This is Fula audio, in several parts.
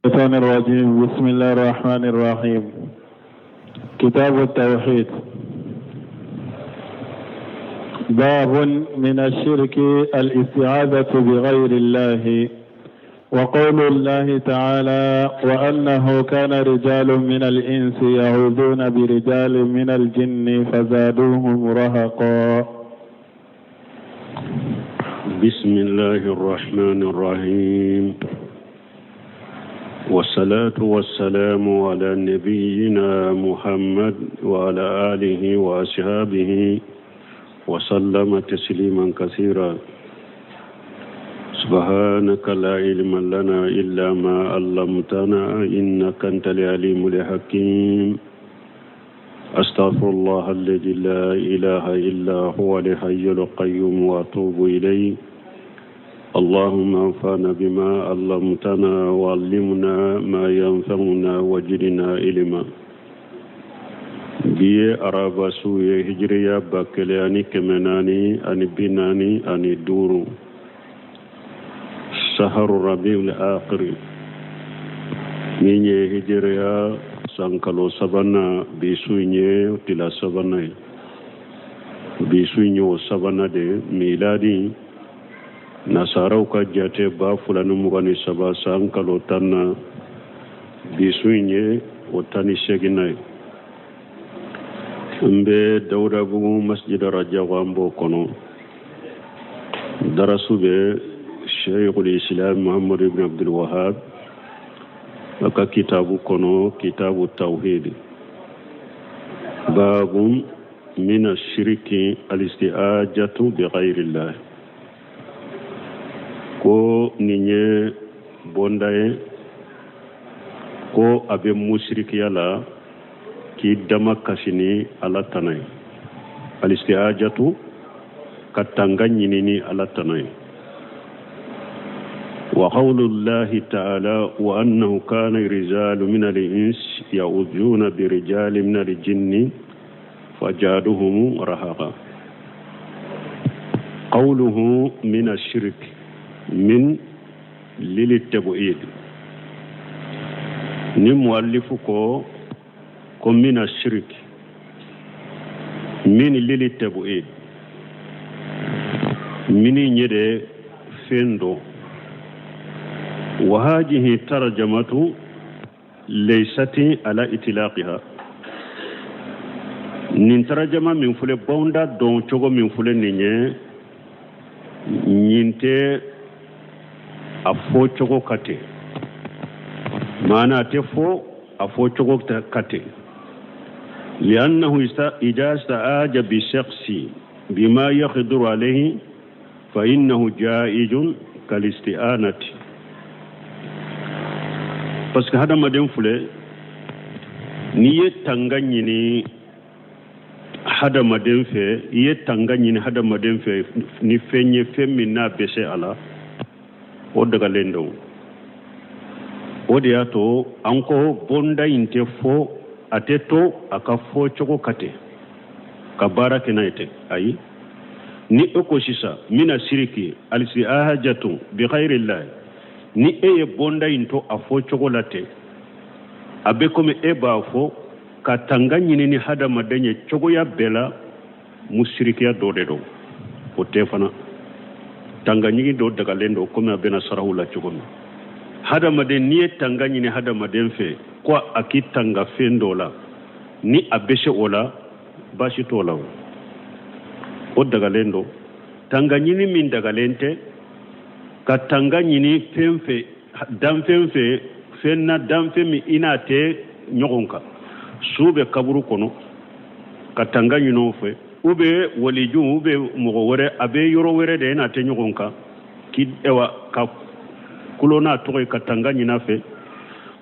الشيطان الرجيم. بسم الله الرحمن الرحيم. كتاب التوحيد. باب من الشرك الاستعاذة بغير الله. وقول الله تعالى: وأنه كان رجال من الإنس يعوذون برجال من الجن فزادوهم رهقا. بسم الله الرحمن الرحيم. والصلاة والسلام على نبينا محمد وعلى آله وأصحابه وسلم تسليما كثيرا. سبحانك لا علم لنا إلا ما علمتنا إنك أنت العليم الحكيم. أستغفر الله الذي لا إله إلا هو الحي القيوم وأتوب إليه. اللهم انفعنا بما علمتنا وعلمنا ما ينفعنا وزدنا علما. biye araba suye hijriya bakele ani kemenani ani binani ani duru saharu rabiul akhir minye hijriya sankalo sabana bisuye tila sabana bisuye sabana de miladi nasarau ka jate ba fulani mugani saba sankalo tanna bisuye otani seginai mbe dawda bugu masjid raja wambo kono darasube shaykhul islam muhammad ibn abdul wahhab aka kitabu kono kitabu tawhid babun min ash-shirki al-isti'ajatu bi ghayrillah ko ninye bondaye ko abe mushriki yala ki dama kasini ala tanay al-isti'ajatu katanga nyinini ala tanay wa qawlullahi ta'ala wa annahu kana rijalu min al-ins ya'udhuna bi rijali min al-jinni fajaduhum rahaqa. qawluhu min ash-shirk min lil-tab'id ni muallifu ko من الشرك من للتبعيد من يد فندو. وهذه ترجمة ليست على إطلاقها. نترجم من فل بوندا دون شغل من فل نيني نينتي أفو شغل كاتي معنى تفو أفو شغل كاتي لأنه إذا استعاذ بشخص بما يقدر عليه فإنه جائز كالاستعانة. parce que hada maden fule ni ye tangani ni hada maden fe ye tangani ni hada maden fe ni fenye femina bese ala o daga lendo o de ato anko bonda inte fo ateto akafo choko kate kabara kenaite ayi ni ekosisa mina siriki al-si'ahajatu bi khairillah ni eye bonda into afo choko late abe kome eba afo katanga nyini ni hada madenye choko ya bela musirikia dodedo o tefana tanga nyini do daga lendo kome abena sarahula choko hada maden ni tanga nyini hada maden fe kwa akitanga fendola ni abeshe ola bashi tola o daga lendo tanga nyini min daga lente ka tanga nyini femfe dam femfe fenna dam femi inate nyogonka sube kaburu kono ka tanga nyino fe ube waliju ube mugo wore abe yoro wore de inate nyogonka ki ewa ka kulona toy ka tanga nyina fe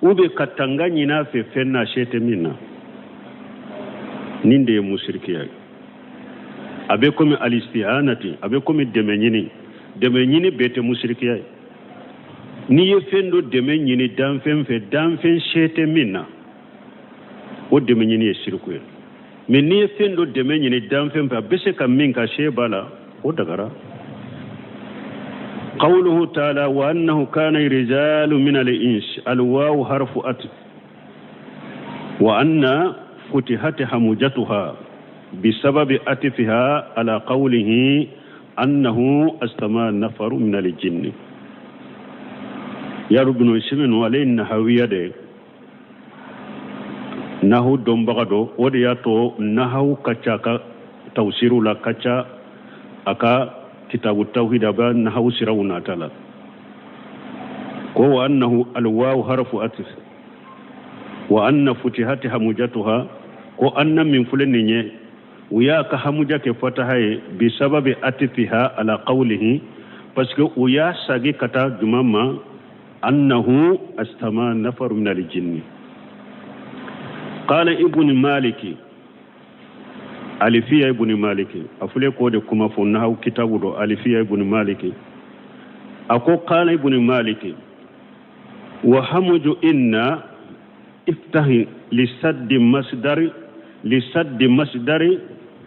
ube katanga nyina fe fenna shete minna ninde mushriki ya abe komi alistihanati abe komi demenyini bete mushriki ya ni ye fendo demenyini danfen shete minna o demenyini ye shirku ya mais ni ye fendo demenyini danfen fa bese kam min ka shebala o dagara قوله تعالى وأنه كان رجال من الإنس الواو حرف عطف وأن فتحت همجتها بسبب عطفها على قوله أنه استمع نفر من الجن يا رب نسمن ولين نحوية دي نحو دنبغدو ودياتو نحو كتاكا توسير لا كتا أكا كتاب التوحيد أبا نحو سرونا تعالى هو أنه الواو حرف عطف وأن فتحت همجتها وأن من فلنية وياك همجة فتحة بسبب عطفها على قوله باسكو ويا ساقي كتا جماما أنه استمع نفر من الجن قال ابن مالك ألفية ابن مالك أفلي كود كما فنها كتابه ألفية ابن مالك أقول قال ابن مالك وهمج إن افتح لسد مصدر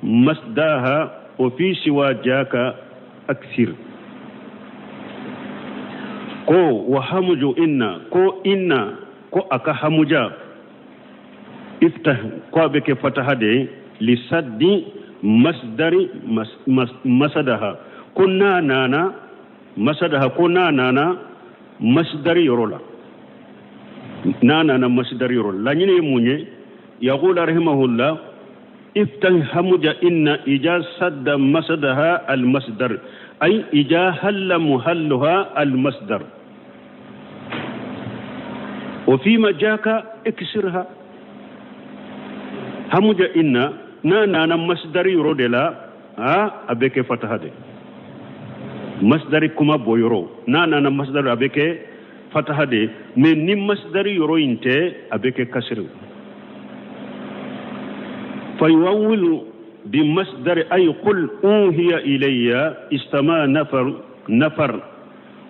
مصداها وفي سوى جاك أكثر كو وهمج إن كو أكا همجا افتح كو بك فتح دي لسد مصدر مصدها كنا نانا مصدها كنا نانا مصدر يرولا نانا مصدر يرولا لاني يموني يقول رحمه الله افتح همجا إن إجا سد مصدها المصدر أي إجا هل محلها المصدر وفيما جاك اكسرها همجا إن نانا مصدر يرودلا أبيك فتح دي مصدر كما بويرو نانا مصدر أبيك فتح دي من مصدر يرو انت أبيك كسر فيؤول بمصدر أي قل أوهي إلي استمع نفر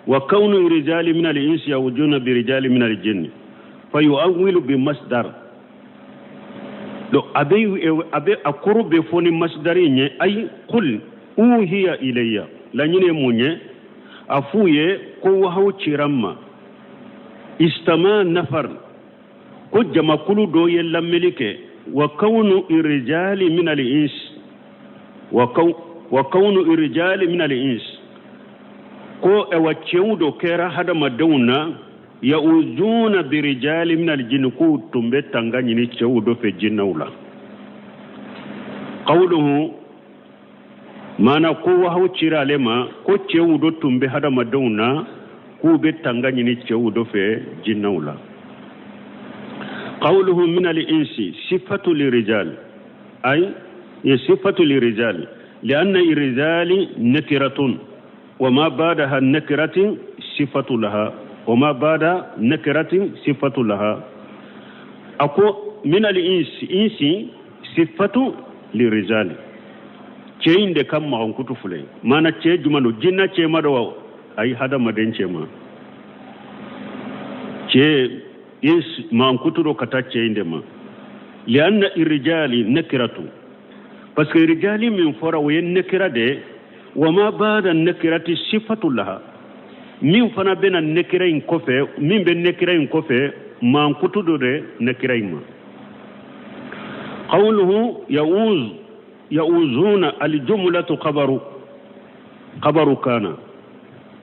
وكون رجال من الإنس يوجون برجال من الجن فيؤول بمصدر لو أبي أقرب بفون مصدرين أي قل أوهي إلي لأنني موني أفوي قوة تشيرما استمع نفر كو جما كل دو يلملك وكون الرجال من الإنس وكون الرجال من الإنس كو أوتشيودو كيرا هذا مدونا يؤذون برجال من الجن كو تنبت تنغاني تشيودو في الجن ولا قوله ما نقوه هو تشيرا لما كو تشيودو تنبت هذا مدونا كو بت تنغاني تشيودو في الجن ولا قوله من الإنس صفة للرجال أي صفة للرجال لأن الرجال نكرة وما بعدها النكرة صفة لها وما بعد نكرة صفة لها أقول من الإنس صفة للرجال تشين ده كم معهم كتفله ما نتشي جمانو جنة تشي ما دوا أي هذا ما دين تشي ما تشي إنس معهم كترو كتا تشي إندما لأن الرجال نكرة بس الرجال من فورا وين نكرة ده وما بعد النكرة صفة لها من فنا بين النكرين كوفي من بين النكرين كوفي ما كتدو ده نكرين قوله يؤذون الجملة خبر كان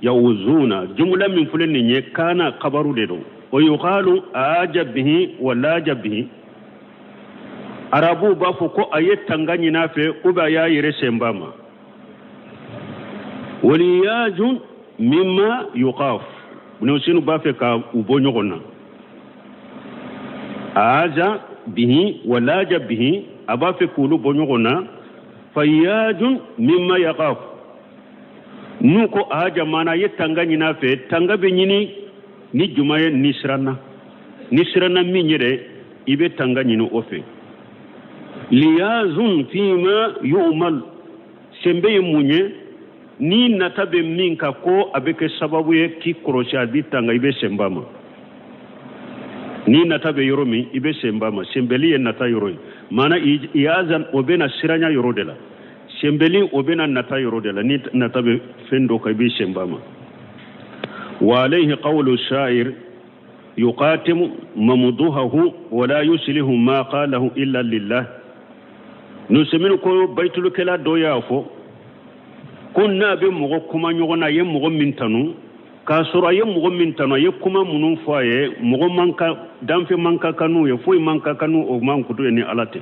يؤذون جملة من فلن كان خبر ده ويقال أعجب به ولا أعجب به arabu ba fo ko ayet tangani na fe uba ya yire sembama waliyajun mimma yuqaf no sinu ba fe ka ubonyo gonna aja bihi wala bihi aba fe kulu bonyo gonna fayajun mimma yaqaf nuko aja mana yet tangani na fe tangabe nyini ni jumaye nisrana minyere ibe tangani no ofe liyazun fima yu'mal sembe munye ni natabe minka ko abeke sababu ye ki korosha bitanga ibe sembama ni natabe yoromi ibe sembama sembeli en nata yoroy mana iyazan obena siranya yorodela sembeli obena nata yorodela ni natabe fendo ka ibe sembama وعليه قول الشاعر يقاتم ممضوحه ولا يسله ما قاله إلا لله نسمينكم بيت الكلا دويافو كنا بمغكما يغنى يمغ من تنو كاسورا يمغ من تنو يكما منون فايه مغ منكا دانفي منكا كانو يفوي منكا كانو او منكتو يعني ألاتي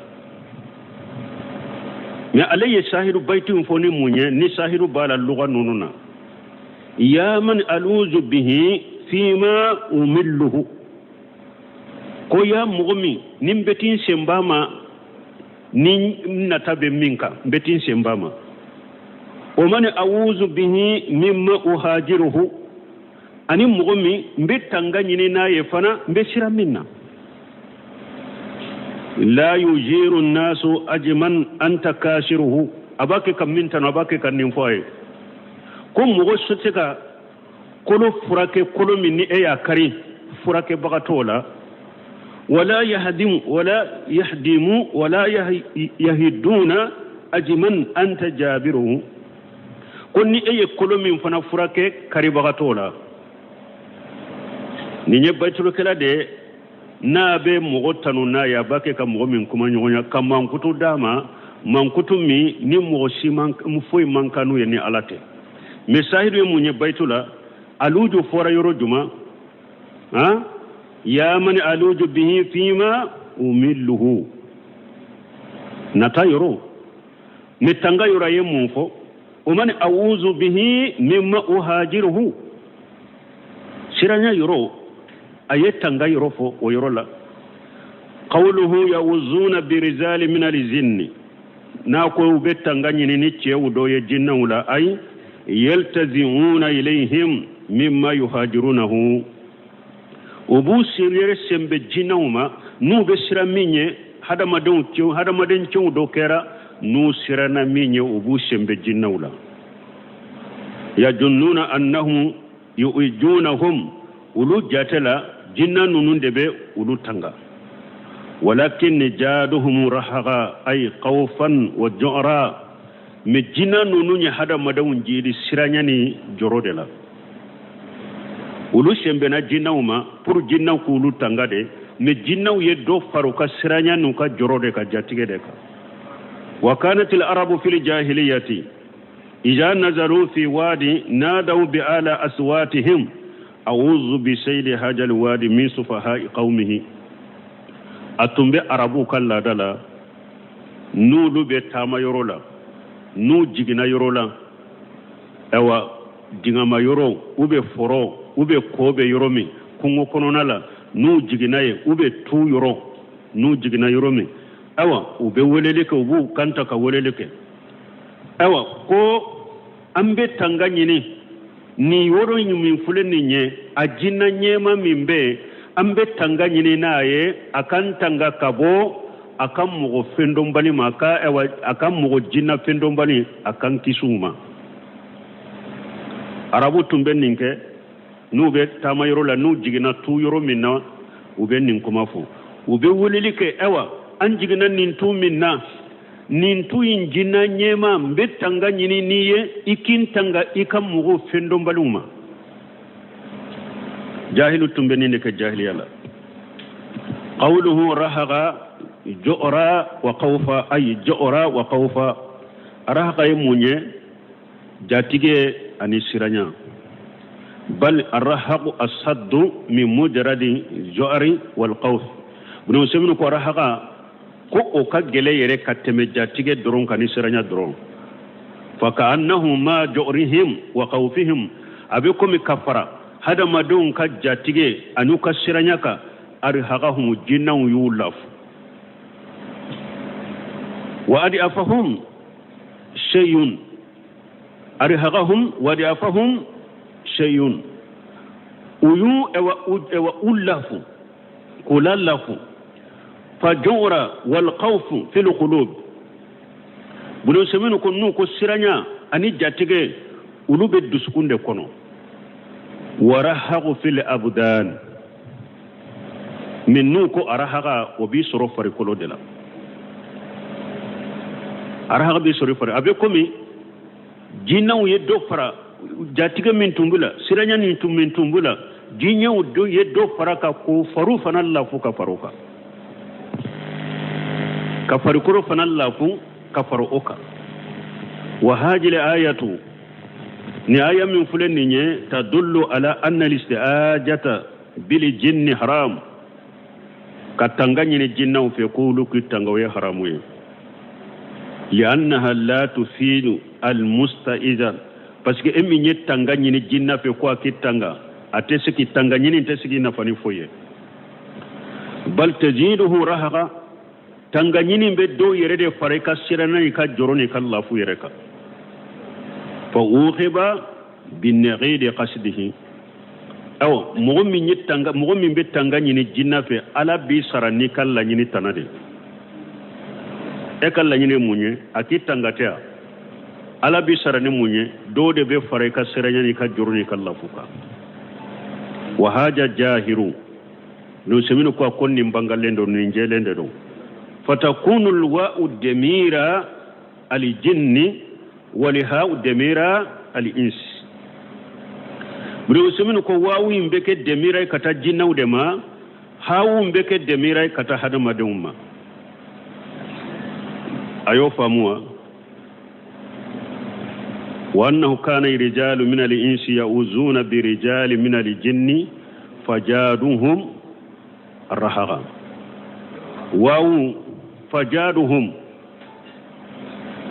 mais alayhi shahidu baytin foni munye ni shahidu bala lugha nununa ya man aluzu bihi fima umilluhu ko ya mugumi nim betin sembama ni natabe minka betin sembama o man awuzu bihi mimma uhajiruhu ani mugumi mbetanga nyine naye fana mbeshira minna لا يجير الناس أجمن أنت كاشره أباك كم من تنا أباك كننفاي كم مغشتك كل فراك كل من أي كري فراك بغتولا ولا يهدم ولا يهدون أجمن أنت جابره كل أي كل من فنا فراك كري بغتولا نيجي كلا ده na be mogo tanu na ya bake ka mogo min kuma nyonya ka mankutu dama mankutu mi ni mogo siman mu foi mankanu ye ni alate mesahidu mu nye baitula aluju fora yoro juma ha ya man aluju bihi fima umilluhu nata yoro mitanga yora ye mufo o man awuzu bihi mimma uhajiruhu siranya yoro ayetanga yorofo o yorola qawluhu yawzuna birizali min alzinni na ko betanga nyini ni cewu do ye jinnawla ay yaltazimuna ilayhim mimma yuhajirunahu ubu sirere sembe jinnawma nu be sira minye hadamaden cewu do kera nu sirana minye ubu sembe jinnawla yajunnuna annahum yu'ijunahum ulu jatala jinna nunun debe ulu tanga walakin jaduhum rahaga ay khawfan wa ju'ra me jinna nunun ya hada madawun jidi siranya ni jorode la ulu sembe na jinna uma pour jinna ku ulu tanga de me jinna ye do faruka siranya nu ka jorode ka jatige de ka wa kanat al arabu fil jahiliyati idha nazaru fi wadi nadaw bi ala aswatihim أعوذ بسيد هذا الوادي من سفهاء قومه أتم بعربو كلا دلا نولو بتاما يرولا نو جينا يرولا أوا جينا يرو وبي فرو وبي كوبي يرومي كونغو كونونالا نو جينا وبي تو يرو نو جينا يرومي أوا وبي وليلك وبو كانتا كوليلك أوا كو أمبي تانغانيني ni woro min fulani nye ajina nyema mimbe ambe tanga nyini naye akan tanga kabo akan mugo fendom bali maka ewa akan mugo jinna fendom bali akan kisuma arabu tumbe ninke nube tama yoro la nu jigina tu yoro minna ube nin kuma fu ube wulilike ewa an jigina nin tu minna nintu injina nyema mbetanga nyini niye ikintanga ikamugo fendo mbaluma jahilu tumbeni neke jahiliyala qawluhu rahaga ju'ra wa qawfa ay ju'ra wa qawfa rahaga yemunye jatige ani siranya bal arhaqu asaddu min mujarradi ju'ri wal qawf bunu semnu ko rahaga ko o ka gele yere kateme jatige doron kan siranya doron fa ka annahu ma ju'rihim wa khawfihim abikum kafara hada madun ka jatige anu ka siranya ka arhaqahum jinnan yulaf wa adafahum shay'un arhaqahum wa adafahum shay'un uyu ewa ulafu kulalafu فجورا والخوف في القلوب بلو سمينو كنو كو سيرانيا اني جاتيغي قلوب الدسكون دي كونو ورهق في الابدان من نوكو ارهق وبي سروفري كولو دلا ارهق بي سروفري ابي كومي جيناو يدوفرا jatiga min tumbula siranya ni min tumbula jinya do yeddo faraka ko faru fanalla fu ka faruka ka farukuro fanalla fu ka faruka wa hajil ayatu ni aya min fulen ni tadullu ala anna al-isti'ajata bil jinni haram katanganye ni jinna fe kulu kitangawe haramu ye li'annaha la tufidu al-musta'izan parce que emi ni tanganye ni jinna fe ko kitanga atese kitanganye ni tese na fani foye bal tajiduhu rahaqa tanganye ni be do yere de fareka sirana ni ka joroni kallafu yereka fa uqiba bin naqid qasdihi aw mu'min yitanga mu'min be tanganye ni jinna fe ala bi sarani kala ni tanade e kala ni munye akitangatea ala bi sarani munye do de be fareka siranya ni ka joroni kallafu ka wa haja jahiru no semino ko konni bangalendo ni njelende do fatakunu alwa'u damira aljinni wa liha'u damira alins buru semino ko wawi mbeke damira kata jinnaw de ma hawu mbeke damira kata hadama de umma ayo famua وأنه كان رجال من الإنس يؤذون برجال من الجن فجادوهم الرهقا واو فجادوهم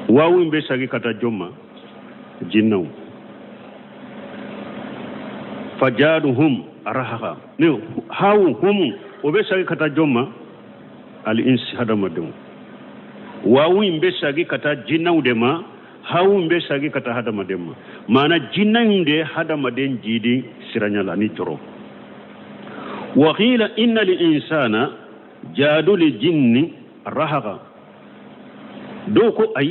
واو بساقي كتا جمع جنو فجادوهم الرهقا هاو هم وبساقي كتا جمع الإنس هذا مدوم واو بساقي كتا جنو دما hawu mbe sagi kata hada mademma mana jinnande hada maden jidi siranyala ni toro wa qila inna lil insana jadu lil jinni rahaqa do ko ay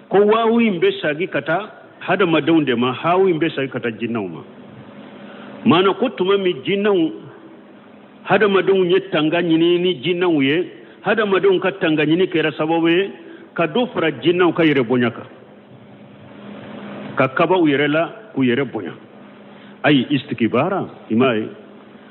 ko wawu mbe sagi kata hada madonde ma hawu mbe sagi kata jinnawma mana ko tuma mi jinnaw hada madon yettanga ni jinnaw ye hada madon katanga ni kera sababu ka do fara jinnaw ka yere bonyaka kakaba uyerela ku yere bonya ay istikbara imai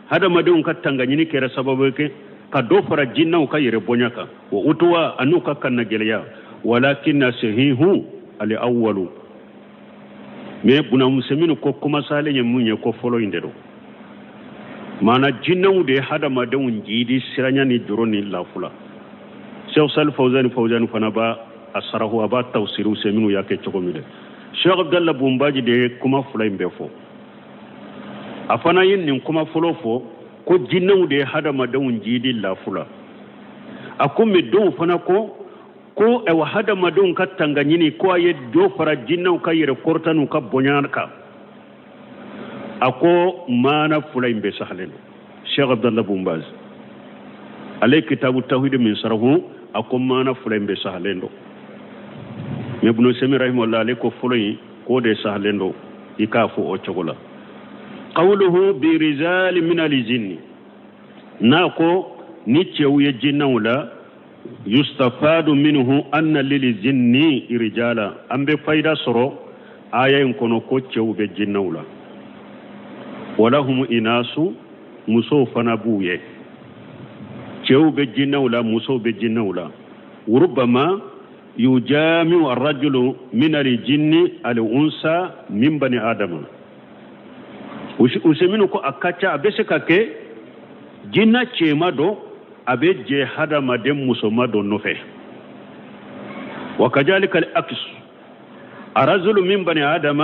hada madun katanga nyini kera sababu ke ka do fara jinna ka yere bonya ka wa utwa anuka kanna geleya walakin sahihu al awwalu me buna museminu ko kuma sale nyemunye ko folo indero mana jinna de hada madun jidi siranya ni duroni lafula Sheikh Sal Fawzan fanaba asarahu aba tawsiru seminu yake chokomide Sheikh Abdallah Bumbaji de kuma fulay mbefo afana yin nin kuma fulofo ko jinnaw de hada madawun jidi la fula akumi do fana ko e wa hada madun katanga nyini ko ay do fara jinnaw ka yere kortanu ka bonyanka ako mana fulay mbe sahlen Sheikh Abdallah Bumbaji alay kitabu tawhid min sarahu ako mana fulay mbe sahlendo Ibn Sami rahimahullah alayhi ko fuloyi ko de sahlendo ikafu o chogola qawluhu bi rijal min al-jinn nako ni chewye jinnawla yustafadu minhu anna lil jinni rijala ambe fayda soro ayen kono ko chewbe jinnawla walahum inasu musofana buye chewbe jinnawla musobe jinnawla وربما يجامع الرجل من الجن الأنثى من بني آدم useminu ko akacha abeseka ke jinna chema do abeje hada madem musoma do nofe وكذلك العكس الرجل من بني آدم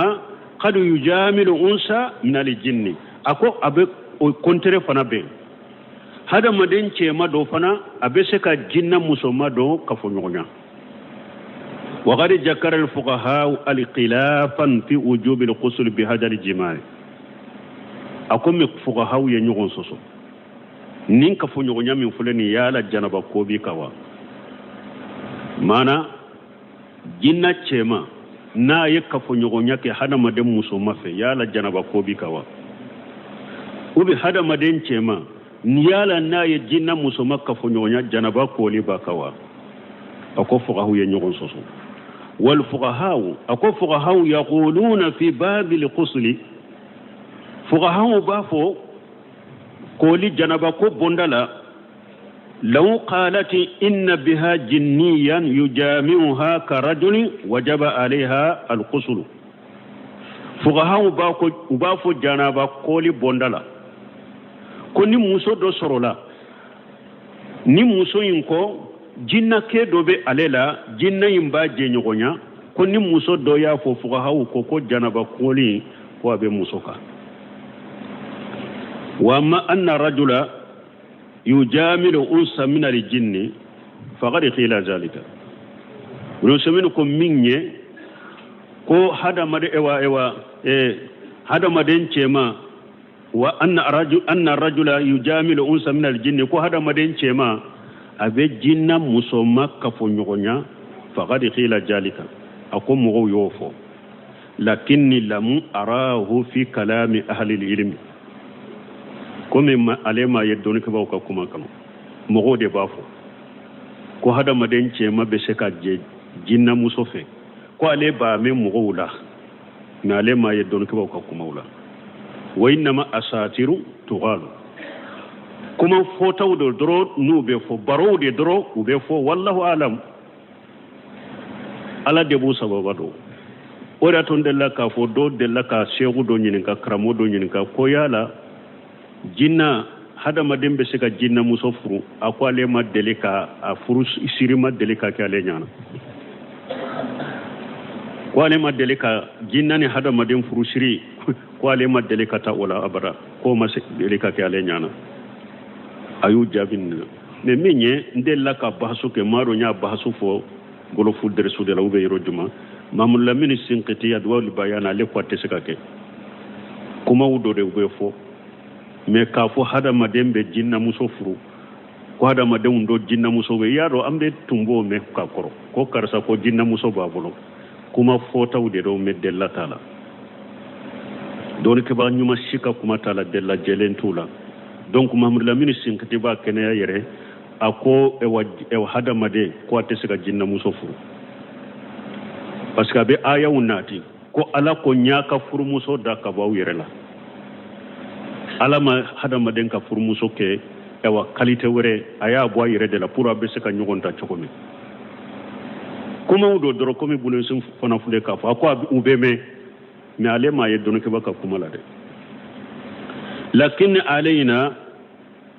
قد يجامل أنثى من الجن ako abe kontere fana be hada madem chema do fana abeseka jinna musoma do kafonyonya وقد ذكر الفقهاء الخلافا في وجوب الغسل بهذا الجماع أقوم الفقهاء ينيغون سوسو نين كفو نيغون من فلاني يالا جنبا كوبي كوا مانا جنة چما نا يكفو نيغون يكي هذا مدن مسوما في يالا جنبا كوبي كوا وبي هذا مدن چما نيالا نا يجنة مسوما كفو نيغون جنبا كولي با كوا أقوم الفقهاء ينيغون سوسو والفقهاء أكو فقهاء يقولون في باب الغسل فقهاء بافو قولي جنبكو بندلا لو قالت إن بها جنيا يجامعها كرجل وجب عليها الغسل فقهاء بافو جنبا قولي بندلا كوني موسو دو سرولا ni muso yin ko jinna ke do be alela jinna yin ba je nyogonya ko ni muso do ya fo fuga hawu ko janaba koli ko be muso ka wa ma anna rajula yujamilu unsa min al-jinn faqad qila zalika rusumin ko minye ko hada made ewa hada maden cema wa anna rajula yujamilu unsa min al-jinn ko hada maden cema abe jinna musoma kafo nyogonya faqad qila zalika akum mo yofo lakinni lam arahu fi kalami ahli al-ilm comme alema yeddoni ko bawka kuma kam mo de bafo ko hada maden cema be seka je jinna musofe ko ale ba me mo wula na alema yeddoni ko bawka kuma wula وإنما أساطير تغال كما فوتو دو درو نو بيفو برو دي درو وبيفو والله أعلم على دبو سببادو ورا تون دلا كا فو دو دلا كا شيخو دو نينكا كرامو دو نينكا كويالا جينا هذا ما دم بسكا جينا مسافرو أقوى لما دلكا أفروس إسيرما دلكا كالي نانا kwale ma delika jinnani hada madin furushiri kwale ma delika ta wala abada ko ma delika ke ale nyana ayu jabin ne minye ndella ka bahasu ke maro nya bahasu fo golo fu der su de la ube rojuma mamul lamini sinqiti adwa li bayana le kwatte sekake kuma wudo de ube fo me ka fo hada madin be jinna muso furu ko hada madin ndo jinna muso be yaro amde tumbo me ka koro ko karsa ko jinna muso babolo kuma fotaw de do me della tala don ke ba nyuma shika kuma tala della jelentula donc mamur la ministre kati ba kene ya yere ako e hada made ko atesika jinna musofu parce que be aya unati ko ala ko nyaka furmuso da ka ba yere la ala ma hada made ka furmuso ke e wa qualité were aya bo yere de la pour abesika nyugonta chokomi kuma udo doro komi bulen sun fana fule ka fa ko ube me ale ma yeddo ke baka kuma la de lakin alaina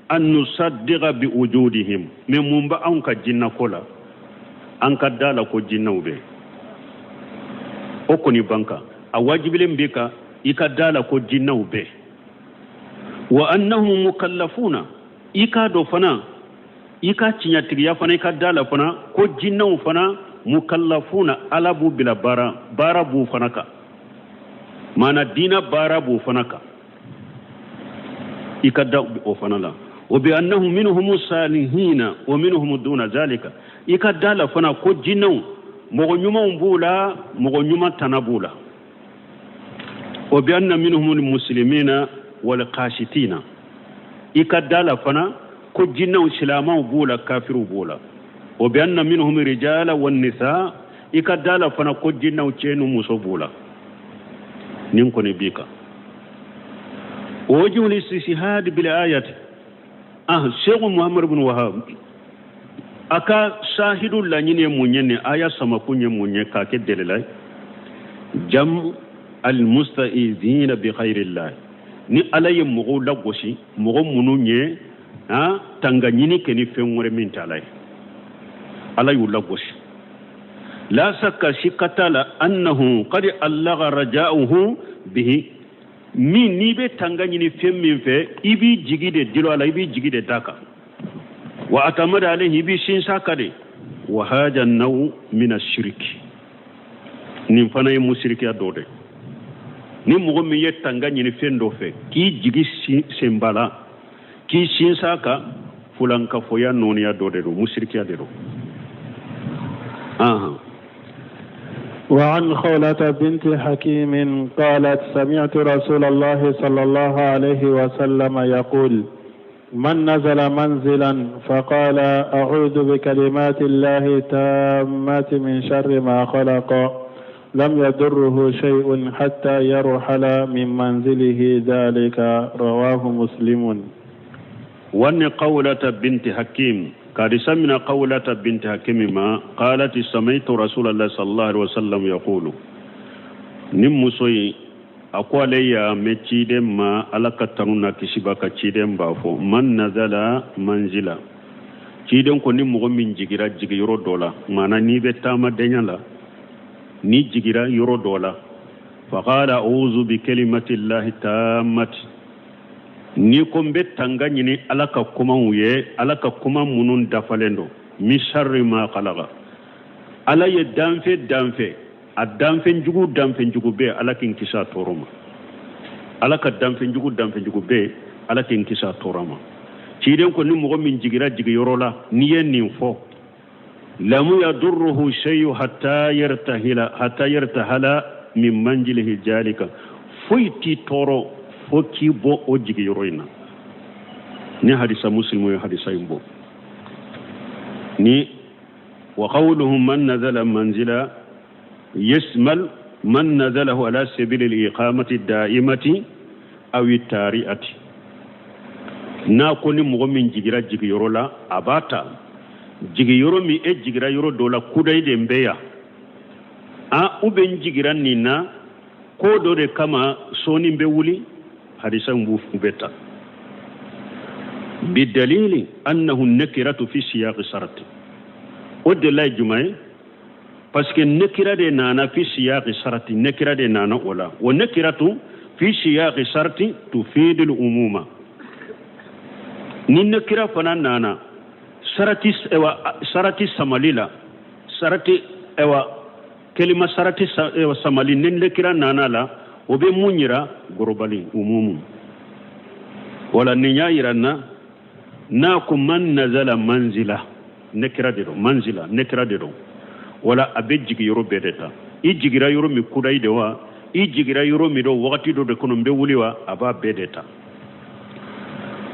an nusaddiqa bi wujudihim me mumba an ka jinna kola an ka dala ko jinna ube o koni banka a wajibile mbika ika dala ko jinna ube wa annahum mukallafuna ika do fana ika cinya tigiya fana ika dala fana ko jinna fana mukallafuna alabu bila bara bu fanaka mana dina bara bu fanaka ikada o fanala wa bi annahum minhum salihina wa minhum duna zalika ikada la fana ko jinnu mo nyuma mbula mo nyuma tanabula wa bi anna minhum muslimina wal qashitina ikada la fana ko jinnu islama bula kafiru bula وبأن منهم رجالا والنساء إكدالا فنقجنا وچينو مصبولا ننكوني بيكا ووجه الاستشهاد بالآيات شيخ محمد بن وهاب أكا شاهد لنين يمونيني آية سمكون يمونيني كاكي دليلاي جمع المستئذين بخير الله ni alaye mogo lagoshi mogo mununye tanga nyini keni fenwore min talay ala yulagosh la sakka shikatala annahu qad allaga raja'uhu bihi min ni be tangani ni femmin fe ibi jigide dilo ala ibi jigide daka wa atamada alayhi bi shin sakade wa haja naw min ash-shirk nim fana mushriki adode ni mo mi yetangani ni fendo fe ki jigi sembala ki shin saka fulanka foya noni adode do mushriki adede وعن خولة بنت حكيم قالت سمعت رسول الله صلى الله عليه وسلم يقول من نزل منزلا فقال أعوذ بكلمات الله التامات من شر ما خلق لم يضره شيء حتى يرحل من منزله ذلك. رواه مسلم. وأن قولة بنت حكيم قد سمنا قولة بنت حكيم ما قالت سمعت رسول الله صلى الله عليه وسلم يقول نمسوي أقول يا متشيدم ما ألك تنونا كشبك تشيدم بافو من نزل منزلا تشيدم كوني مغمين جيجرا جيجيرو دولا مانا نيبه تاما دينيالا ni jigira yoro dola faqala a'udhu bi kalimati llahi tammati ni ko mbe tanga nyini alaka kuma wuye alaka kuma munun dafalendo mi sharri ma khalaqa ala ye danfe a danfe njugu be alakin kisa toroma alaka danfe njugu be alakin kisa toroma ciden ko ni mo min jigira jigi yoro la ni yen nin fo lam yadurruhu shay'un hatta yartahala min manjilihi jalika fuiti toro foki bo o jigi yoroina ni hadisa muslimu ya hadisa imbo ni wa qawluhum man nazala manzila yasmal man nazalahu ala sabili al-iqamati ad-da'imati aw at-tari'ati na ko ni mo min jigira jigi yorola abata jigi yoro mi e jigira yoro dola kudai de mbeya a uben jigira nina ko do de kama soni mbe wuli hadisa mbu beta bidalili annahu nakiratu fi siyaq sharti o de lay jumay parce que nakira de nana fi siyaq sharti nakira de nana wala wa nakiratu fi siyaq sharti tufidu al umuma ni nakira fana nana sarati samalila sarati ewa kelima sarati ewa samali nende kira nanala obe munyira gorobali umumum wala ninyayirana na ko man nazala manzila nekira dedo manzila nekira dedo wala abe jigi yoro bedeta i jigira yoro mi kudai dewa i jigira yoro mi do wakati do de kono mbe wuliwa aba bedeta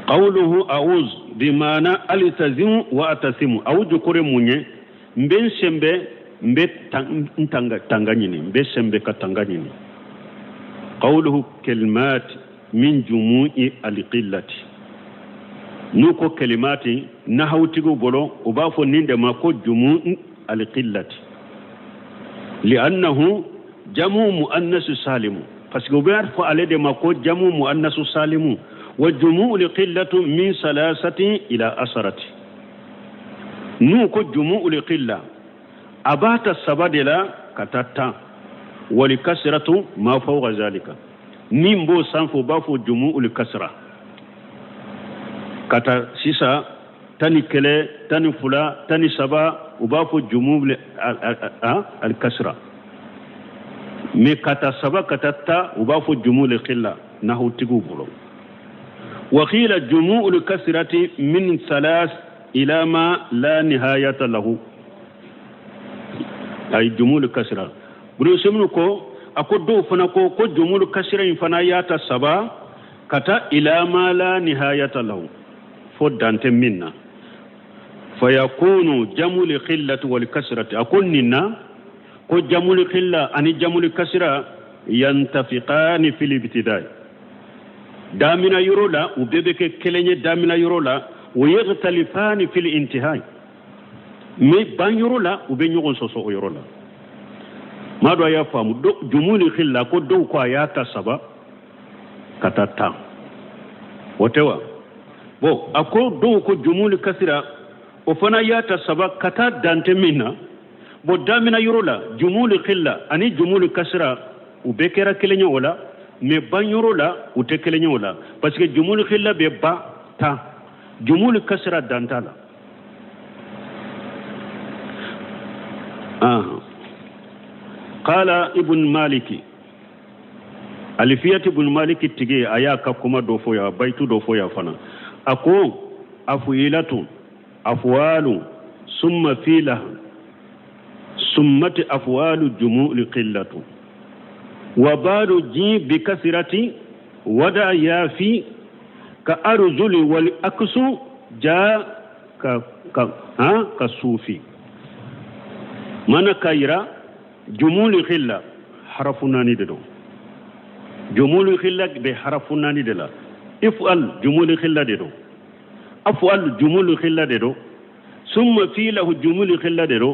qawluhu a'uz bimana alitazim wa atasimu awuju kore munye mbe sembe mbe tanganyini mbe sembe katanganyini qawluhu kalimat min jumu'i alqillati nuko kalimati nahawtigo bolo ubafo ninde mako jumu'i alqillati li'annahu jamu muannas salimu parce que obar fo alede mako jamu muannas salimu والجموع لقلة من 3 إلى 10 نوكو جموع لقلة أبات السبادلة كتاتا ولكسرة ما فوق ذلك نيمبو سانفو بافو جموع لكسرة كتا سيسا تاني كلي تاني فلا تاني سبا وبافو جموع الكسرة مي كتا سبا كتاتا وبافو جموع لقلة نهو تيغو بلو وقيل جموع الكسرة من 3 إلى ما لا نهاية له أي جموع الكسرة بريسمنكو أكو دو فنكو كو جموع الكسرة فنايات السبا كتا إلى ما لا نهاية له فدانت منا فيكون جموع القلة والكسرة أكون ننا كو جموع القلة أني جموع الكسرة ينتفقان في الابتداء دامنا يرولا وبيبك كلني دامنا يرولا ويختلفان في الانتهاء مي بان يرولا وبينيون سوسو يرولا ما دو يفهم جمول خلا كو دو كو ياتا سبا كتاتا وتوا بو اكو دو كو جمول كثيرا وفنا ياتا سبا كتا دانت منا بو دامنا يرولا جمول خلا اني جمول كثيرا وبكرا كلني ولا mais banyoro la ou te kelenyo la parce que jumul khilla be ba ta jumul kasra dantala qala ibn maliki alifiyat ibn maliki tige ayaka kuma do foya baitu do foya fana ako afuilatu afwalu summa fila summati afwalu jumul qillatu وبارو جي بكثرة ودا يافي كأرجل والأكس جاء كالصوفي من كايرا جمول خلا حرفنا ندلو جمول خلا بحرفنا ندلا افعل جمول خلا دلو أفعل جمول خلا دلو ثم في له جمول خلا دلو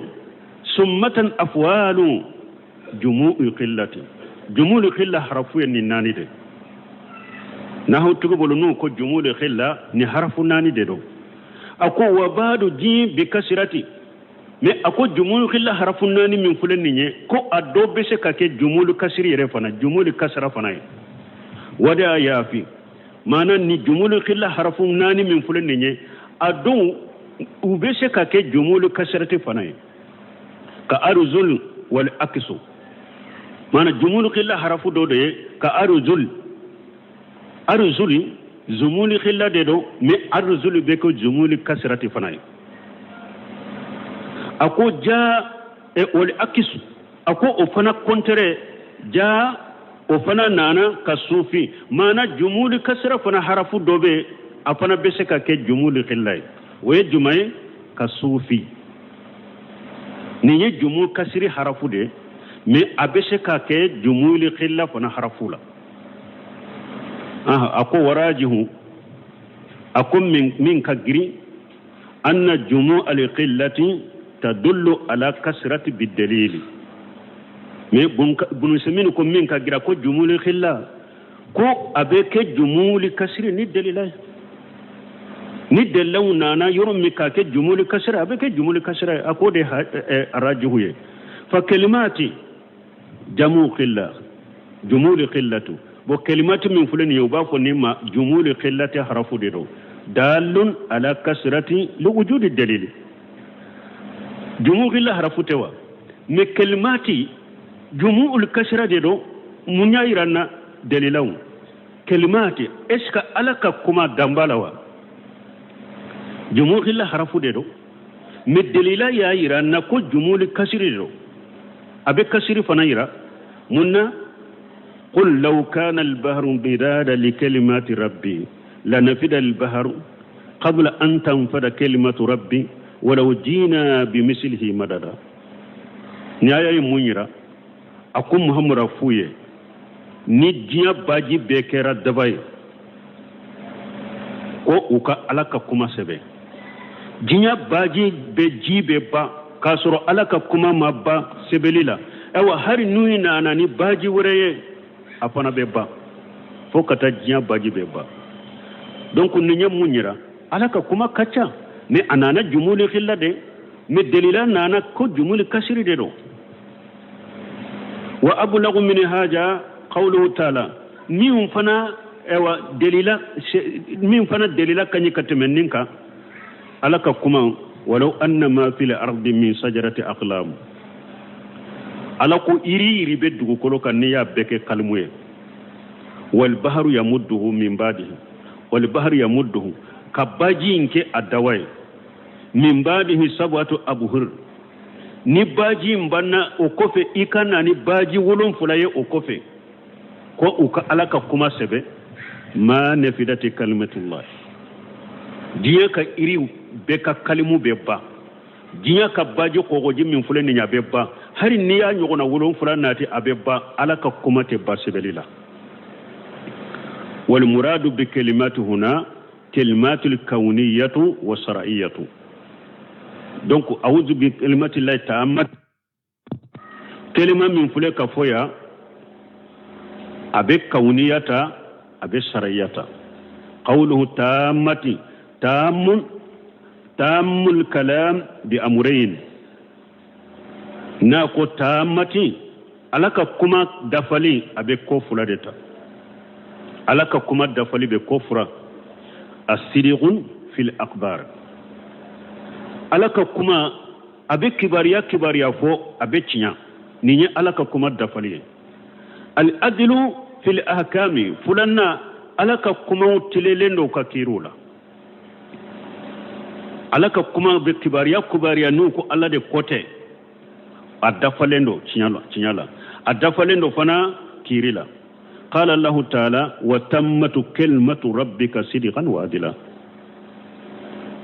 ثم أفعال جمول خلا جمول خلا حرفوا ناني دلو نحو تقبل نوكو جمول خلا نحرفنا ندلو أكو وبعد جيم بكسرتي mais ako jumul khilla harafun nani min fulen ni ko addo be se kake jumul kasri refana jumul kasra fana wada yafi mana ni jumul khilla harafun nani min fulen ni addo ube se kake jumul kasrati fana ka arzul wal aksu mana jumul khilla harafu do de ka arzul jumul khilla de do mais arzul be ko jumul kasrati fana ako ja wal akisu ako ofana kontere ja ofana nana kasufi mana jumuli kasra fana harafu dobe afana beseka ke jumuli khillai we jumai kasufi ni jumul kasri harafu de me abeseka ke jumuli khilla fana harafu la ako warajihu ako min kagri anna jumu al qillati تدل على كسرة بالدليل mais bunu semini ko min ka gira ko jumuli khilla ko abeke jumuli kasri ni dalila ni delawna na yorom mi ka ke jumuli kasra abeke jumuli kasra akode rajihuye fa kalimati jamu khilla jumuli khillatu bo kalimatu min fulani yoba ko ni ma jumuli khillati harafu dedo dalun ala kasrati li wujudi dalil jumu'ul harafutewa me kalimati jumu'ul kasra dedo munyairanna dalilaw kalimati eska alaka kuma dambalawa jumu'ul harafu dedo me dalila ya iranna ko jumu'ul kasri dedo abe kasri fanaira munna qul law kana al-bahru bidada li kalimati rabbi lanafida al-bahru qabla an tanfada kalimatu rabbi ولو جينا بمثله مددا نيايا منيرا اكو محمد رفويه ni diya baji bekera dabay ko uka alaka kuma sebe diya baji be jibe ba kasoro alaka kuma mabba sebelila ewa hari nui na anani baji wureye afana be ba fokata diya baji be ba donc ninya munyira alaka kuma kacha mais anana jumuli khilla de mais dalila nana ko jumuli kasri de do wa ablagu min haja qawluhu ta'ala min fana ewa dalila min fana dalila kanyi katmeninka alaka kuma walau anna ma fil ardi min sajarati aqlam alako iri be dugu kolo kan ya beke kalmuye wal bahru yamudduhu min ba'dihi wal bahru yamudduhu kabaji nke adawai min ba'dihi sabatu abhur ni baji mbanna okofe ikana ni baji wolon fulaye okofe ko uka alaka kuma sebe ma nafidati kalimatullah diya ka iri beka kalimu beba diya ka baji kogoji min fulani nya beba hari ni ya nyogona wolon fulana nati abeba alaka kuma te basebelila wal muradu bi kalimatu huna kalimatul kawniyatu wa shar'iyyatu donc a'udhu bi kalimati llahi ta'ammat kalima min fule ka foya abe kawniyata abe shar'iyyata qawluhu ta'ammati tammul kalam bi amrayn na ko ta'ammati alaka kuma dafali abe ko fuladeta alaka kuma dafali be ko fura asiriqun fil akbar alaka kuma abe kibariya fo abe cinya ninye alaka kuma dafali al adlu fil ahkami fulanna alaka kuma tilelendo ka kirula alaka kuma be kibariya nuko alla de kote adafalendo cinyala adafalendo fana kirila قال الله تعالى وتمت كلمة ربك صدقا وعدلا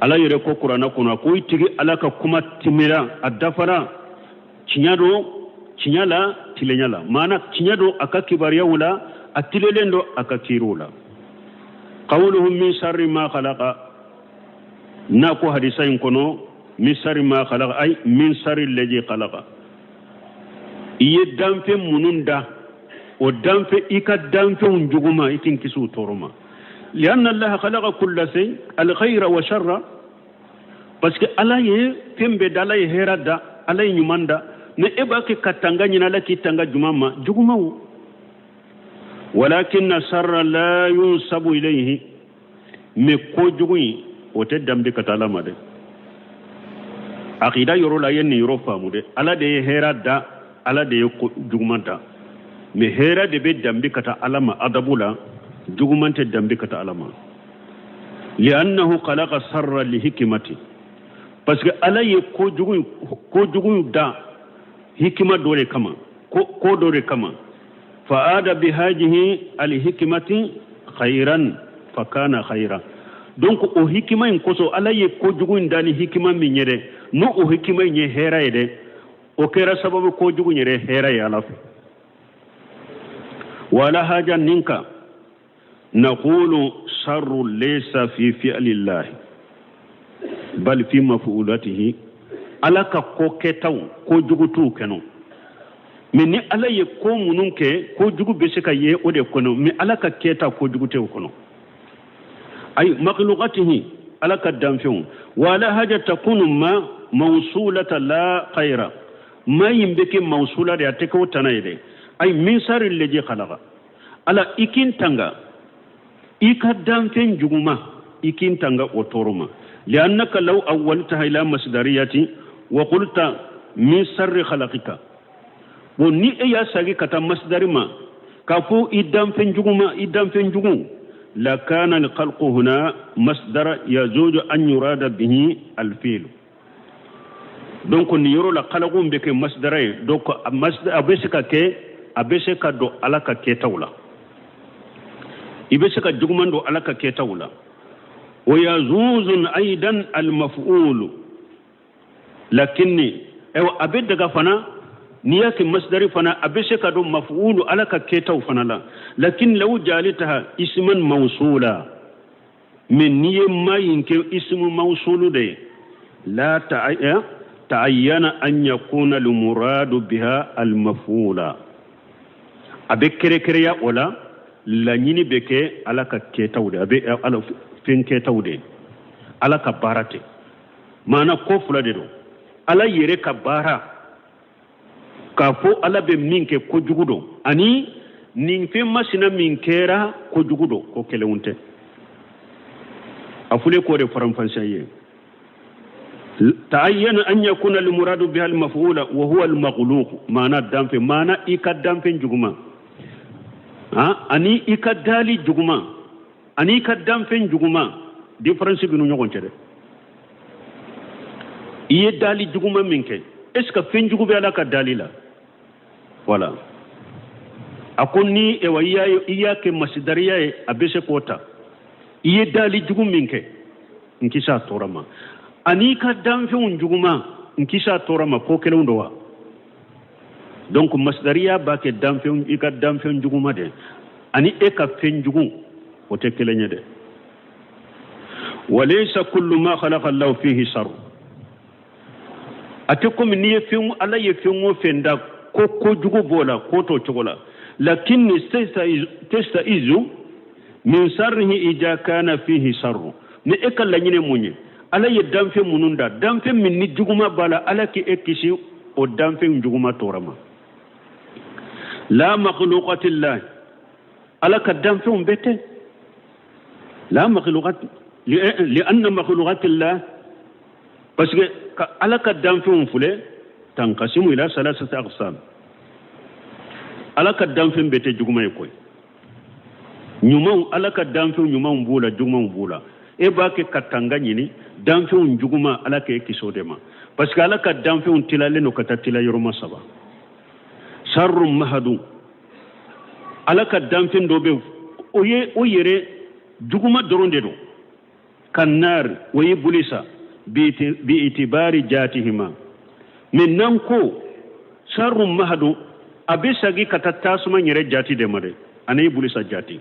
ala yere ko qur'ana kuna ko tigi ala ka kuma timira adafara cinyala tilenyala mana cinyado aka kibariya wala atilelendo aka kirula qawluhum min sharri ma khalaqa na ko hadisain kono min sharri ma khalaqa ay min sharri alladhi khalaqa iye damfe mununda o damfe ika damfe unjuguma ikin kisu toroma لأن الله خلق كل شيء الخير والشر parce que Allah ye tembe dala ye herada Allah ye nyumanda ne eba ke katanga nyina la kitanga jumama jugumawo walakin sarra la yunsabu ilayhi me ko jugui o te dambe katala made aqida yoro la yen yoro famude Allah de herada Allah de jugumanta me hera de be dambe kata alama adabula jugumante dambe kata alama li'annahu khalaqa sarra li hikmati parce que ala ye ko jugu da hikma dole kama ko dole kama fa ada bi hadhihi al hikmati khairan fa kana khaira donc o hikma en koso ala ye ko jugu ndani hikma min yede no o hikma nye hera yede o kera sababu ko jugu nyere hera ya lafu wala haja ninka نقول شر ليس في فعل الله بل في مفعولاته على كوكتاو كو جوغتو كنو من على يكون منك كو جوغ بسكا يه اودي كنو من على ككيتا كو جوغتو كنو اي مخلوقاته على كدامفون ولا حاجه تكون ما موصوله لا خير ما يمبك موصوله يا تكو تنايده اي من شر الذي خلق على ikin tanga ika damfen juguma ikin tanga otoroma liannaka law awwaltaha ila masdariyati wa qulta min sharri khalaqika woni e ya sagi kata masdarima kafu idamfen jugu la kana al khalqu huna masdar yazuju an yurada bihi al fi'l donc ni yoro la khalaqum beke masdaray donc masdar abeseka do alaka ke tawla ibesaka jugmando alaka ke tawla wa yazuzun aidan al maf'ul lakinni abed daga fana niyake masdari fana abesaka do maf'ul alaka ke taw fana la lakin law jalitaha isman mawsula min niye mayinke ismu mawsulu de la ta'ayyana an yakuna al muradu biha al maf'ula abekere ya wala la nyini beke alaka ketawde abe ala fin ketawde alaka barate mana ko fulade do ala yere ka bara ka fo ala be minke ko jugudo ani nin fe masina min kera ko jugudo ko kelewunte afule ko de faramfansaye ta'ayyana an yakuna al muradu biha al maf'ula wa huwa al maghluq mana damfe mana ikadam fe juguma ani ikadali juguma ani ikadam fen juguma difference bi no nyogon cede iye dali juguma minke est ce que fen jugube ala ka dalila voilà akonni e wayayo iyake masdariya e abese kota iye dali jugum minke nkisa torama ani kadam fen juguma nkisa torama ko kelewndo wa donc masdariya ba ke damfen ika damfen juguma de ani e ka fen jugu o te kelenye de walaysa kullu ma khalaqa Allah fihi shar atakum ni fen ala ye fen o fenda ko jugu bola ko to chogola lakin testa izu min sharrihi ija kana fihi shar ni e ka lanyine munye ala ye damfen mununda damfen min ni juguma bala ala ki ekisi o damfen juguma torama لا مخلوقات الله على كدام فيهم بيته لا مخلوقات لأن مخلوقات الله بس على كدام فيهم فله تنقسم إلى ثلاثة أقسام على كدام فيهم بيته جمع يكوي نيوم على كدام فيهم نيوم بولا جمع بولا إباك كتانغانيني دام فيهم جمع على كيسودما بس على كدام فيهم تلا لنو كتاتلا يروما سبا شر مهدو alaka danfen do be o yere juguma doronde do kannar wayi bulisa bi itibari jatihima min nanko sharrum mahadu abisagi katatasuma nyere jati de made anay bulisa jati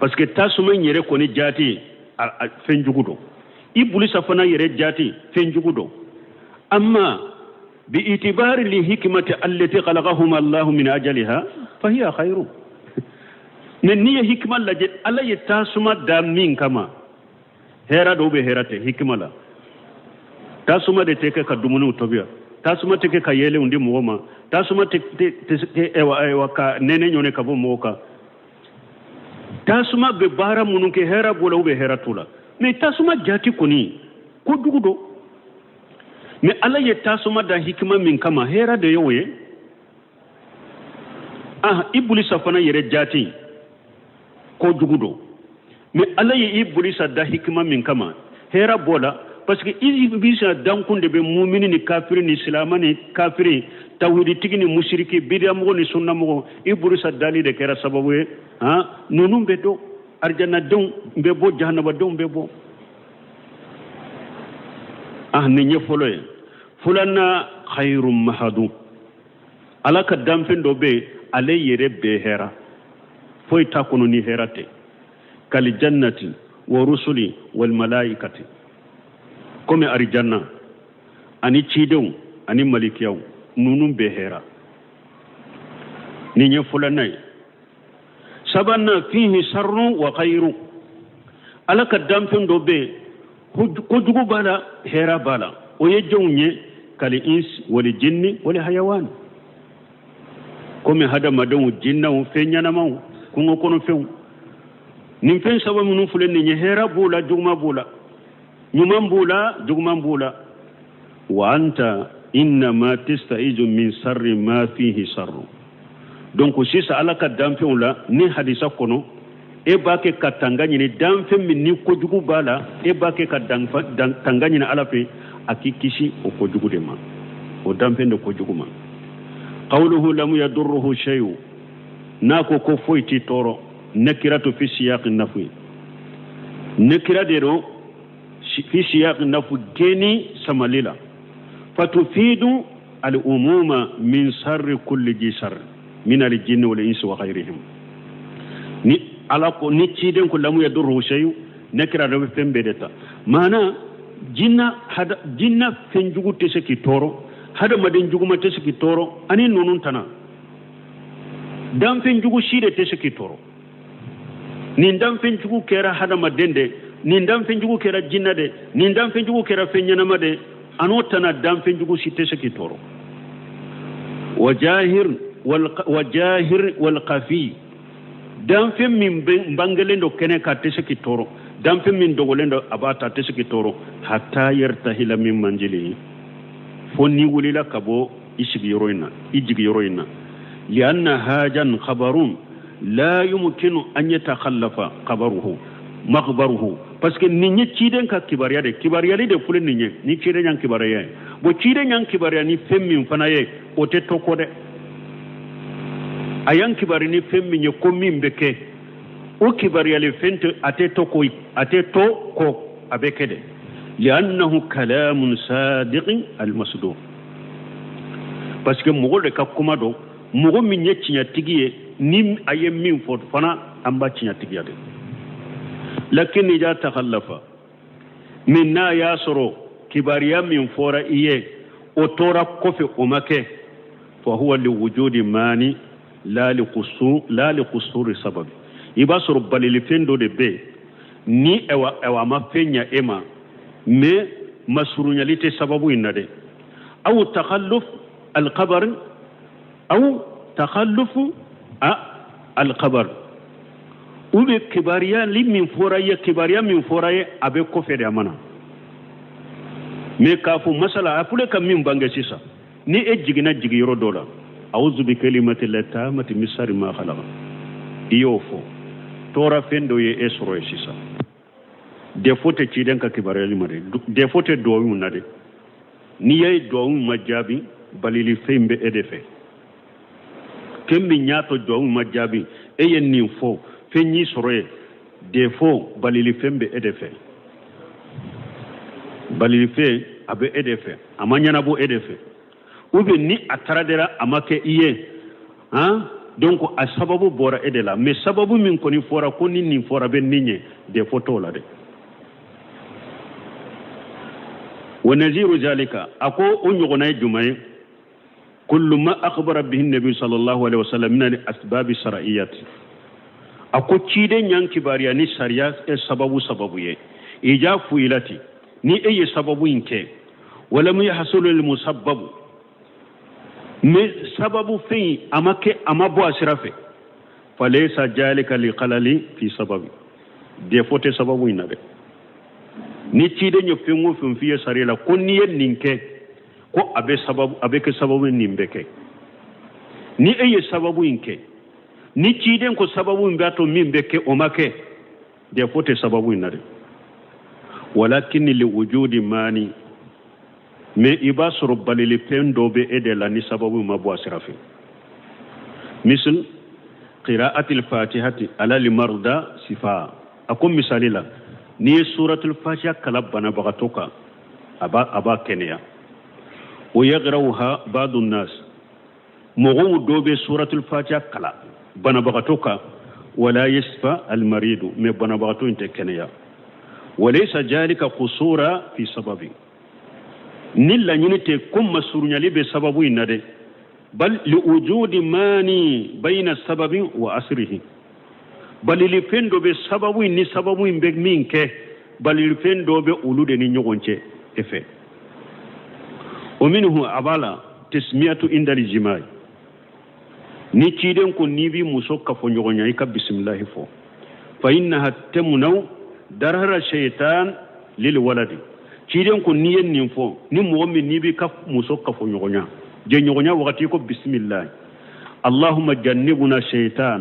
parce que tasuma nyere ko ni jati fen jugudo ibulisa fana yere jati fen jugudo amma bi itibari li hikmati allati khalaqahum Allah min ajaliha fa hiya khairu nen niya hikma la je alla ye tasuma da min kama hera do be herate hikma la tasuma de teke ka dumunu tobiya tasuma teke ka yele undi muoma tasuma te ewa ka nene nyone ka bo moka tasuma be bara munun ke hera bola be hera tula mais tasuma jati koni ko dugudo mais alla ye tasuma da hikma min kama hera de yoye ibulisa fana yere jati ko dugudo mais alla ye ibulisa da hikma min kama hera bola parce que ibulisa dankunde be mu'mini ni kafiri ni islamani ni kafiri tawhidi tigini mushriki bidia mo ni sunna mo ibulisa dali de kera sababu nonum be do arjana don be bo jahannaba don be bo ni nyefoloye fulana khairum mahadu alaka damfen do be ale yere be hera foy takono ni herate kal jannati wa rusuli wal malaikati comme arjanna ani cidew ani malikiyaw nunum be hera ni nyefulana sabanna fihi sharru wa khairu alaka damfen do be ko dugu bala hera bala o ye jonye kali ins wali jinni wali hayawan comme hada madaw jinna o fenyana maw ko kono few nim fen sababu mun fulen ni hera bula jugma bula nyumam bula jugma bula wa anta inna ma tastaizu min sarri ma fihi sarru donc sisa alaka damfen la ni hadisa kono e bake katangani ni damfen min ni ko jugu bala e bake ka tangani na alafe akikisi o ko jugu de ma o damfen de ko jugu ma qawluhu lam yadurruhu shay'u nako ko foyti toro nakiratu fi siyaq an-nafwi nakira de ro fi siyaq an-nafwi geni samalila fatufidu al-umuma min sarri kulli jisar min al-jinni wal insi wa ghayrihim ni ala ko ni ciden ko lamu yadurru shayu nakira do fembe deta mana jinna fenjugu tese ki toro hada maden juguma tese ki toro ani nonun tana dan fenjugu shide tese ki toro ni dan fenjugu kera hada madende ni dan fenjugu kera jinna de ni dan fenjugu kera fenyana made anotana dan fenjugu shi tese ki toro wajahir wal qafi dan fen min bangalendo kene ka tese ki toro dan fen min dogolendo abata tese ki toro hatta yartahila min manjili fonni wulila kabo isigi yoroina lianna hajan khabarun la yumkinu an yatakhallafa makhbaruhu parce que ninye ciden ka kibariya de fulen ninye ni ciden yang kibariya bo ciden yang kibariya ni fen min fanaye o te toko de ayan kibari ni femmi nye komi mbeke o kibari yale fente ate to ko abekede liannahu kalamun sadiqin almasduq parce que mogo de kakuma do mogo min nye cinya tigiye ni ayem min fot fana amba cinya tigiya de lakin ja takhallafa minna yasro kibariya min fora iye o tora kofe o make fa huwa liwujudi mani la li qusuri sababi iba soro balili fendo de be ni ewa ma fenya ema me masurunyalite sababu inade aw takhalluf al-qabr aw takhalluf al-qabr ube kibariya li min foraye abe ko fede amana me kafu masala apule kam min bange sisa ni ejigina jigi yoro dola أعوذ بكلمة الله التامة من شر ما خلق يوفو تورا فين دو يسرو يسيسا دفوت تشيدن كبار المري دفوت دوم نادي نيجي دوم مجابي باللي فين بأدفه kemmi ñaato duwawu ma jaabi e yen nin fo fe ñi soroye des fo balili fembe ede fe balili fe abe ede fe ama ñanabo ede fe ube ni a taradera ama ke iye donc a sababu bora ede la mais sababu min koni fora ko nin fora be niñe des fo to la de wa naziru zalika ako o ñogonay jumaye كل ما أخبر به النبي صلى الله عليه وسلم من الأسباب الشرعية أكو تشيدين يان كباريا ني شريعة سبب يه إجا فويلتي ني أي سبب ينكي ولم يحصل المسبب مي سبب في أما بوا سرافي فليس ذلك لقلل في سبب دي فوتي سبب ينبي ني تشيدين يفهمو في شريعة كوني ينكي ko abe ke sababu nimbeke ni eye sababu inke ni ciden ko sababu mbato mimbeke o make de fote sababu inare walakin li wujudi mani me ibasru balili pendo be edela ni sababu mabwa sirafi misal qira'ati al-fatihati ala limarda sifa akum misalila ni suratul fatiha kalabana bagatoka aba kenya ويقرأها بعض الناس مغو دوبي سورة الفاتحة كلا بنبغتوكا ولا يشفى المريض من بنبغتو انت كنيا وليس ذلك قصورا في سبب نلا نينتي كم مسورنيا لي بسبب ينادي بل لوجود ماني بين السبب وأسره بل لفندو بسبب ني سبب مينك بل لفندو بأولود ني نيغونتي افي ومنه أبالا تسمية عند الجماع نيتشيدن كون نيبي مسوكا فنيغونيا يكا بسم الله فو فإنها تمنو درر الشيطان للولد تشيدن كون نيين نينفو نمومي نيبي كف مسوكا فنيغونيا جنيغونيا وغتيكو بسم الله اللهم جنبنا الشيطان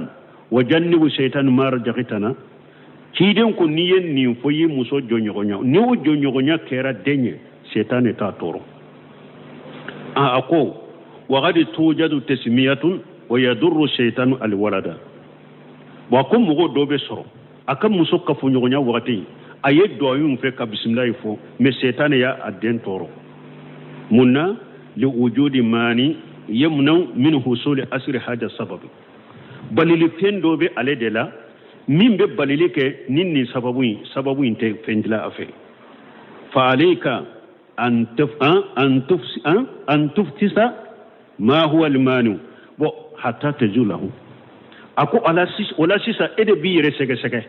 وجنب الشيطان ما رجعتنا تشيدن كون نيين نينفو يمسو جنيغونيا نيو جنيغونيا كيرا دنيا شيطان تاتورو أقول وغادي توجد تسمية ويضر الشيطان الولد وكم مغو دوبي سرو أكم مسوكا فنيغونيا وغتي أيد دوين فيك بسم الله يفو مي الشيطان يا الدين تورو منا لوجود ماني يمنع من حصول أسر هذا السبب بل لفين دوبي على دلا من بباليلك نيني سببوين تفنجلا أفي فعليك أن تفتس ما هو المانع حتى تزوله أكو ولا سيسا إدى بيري سكة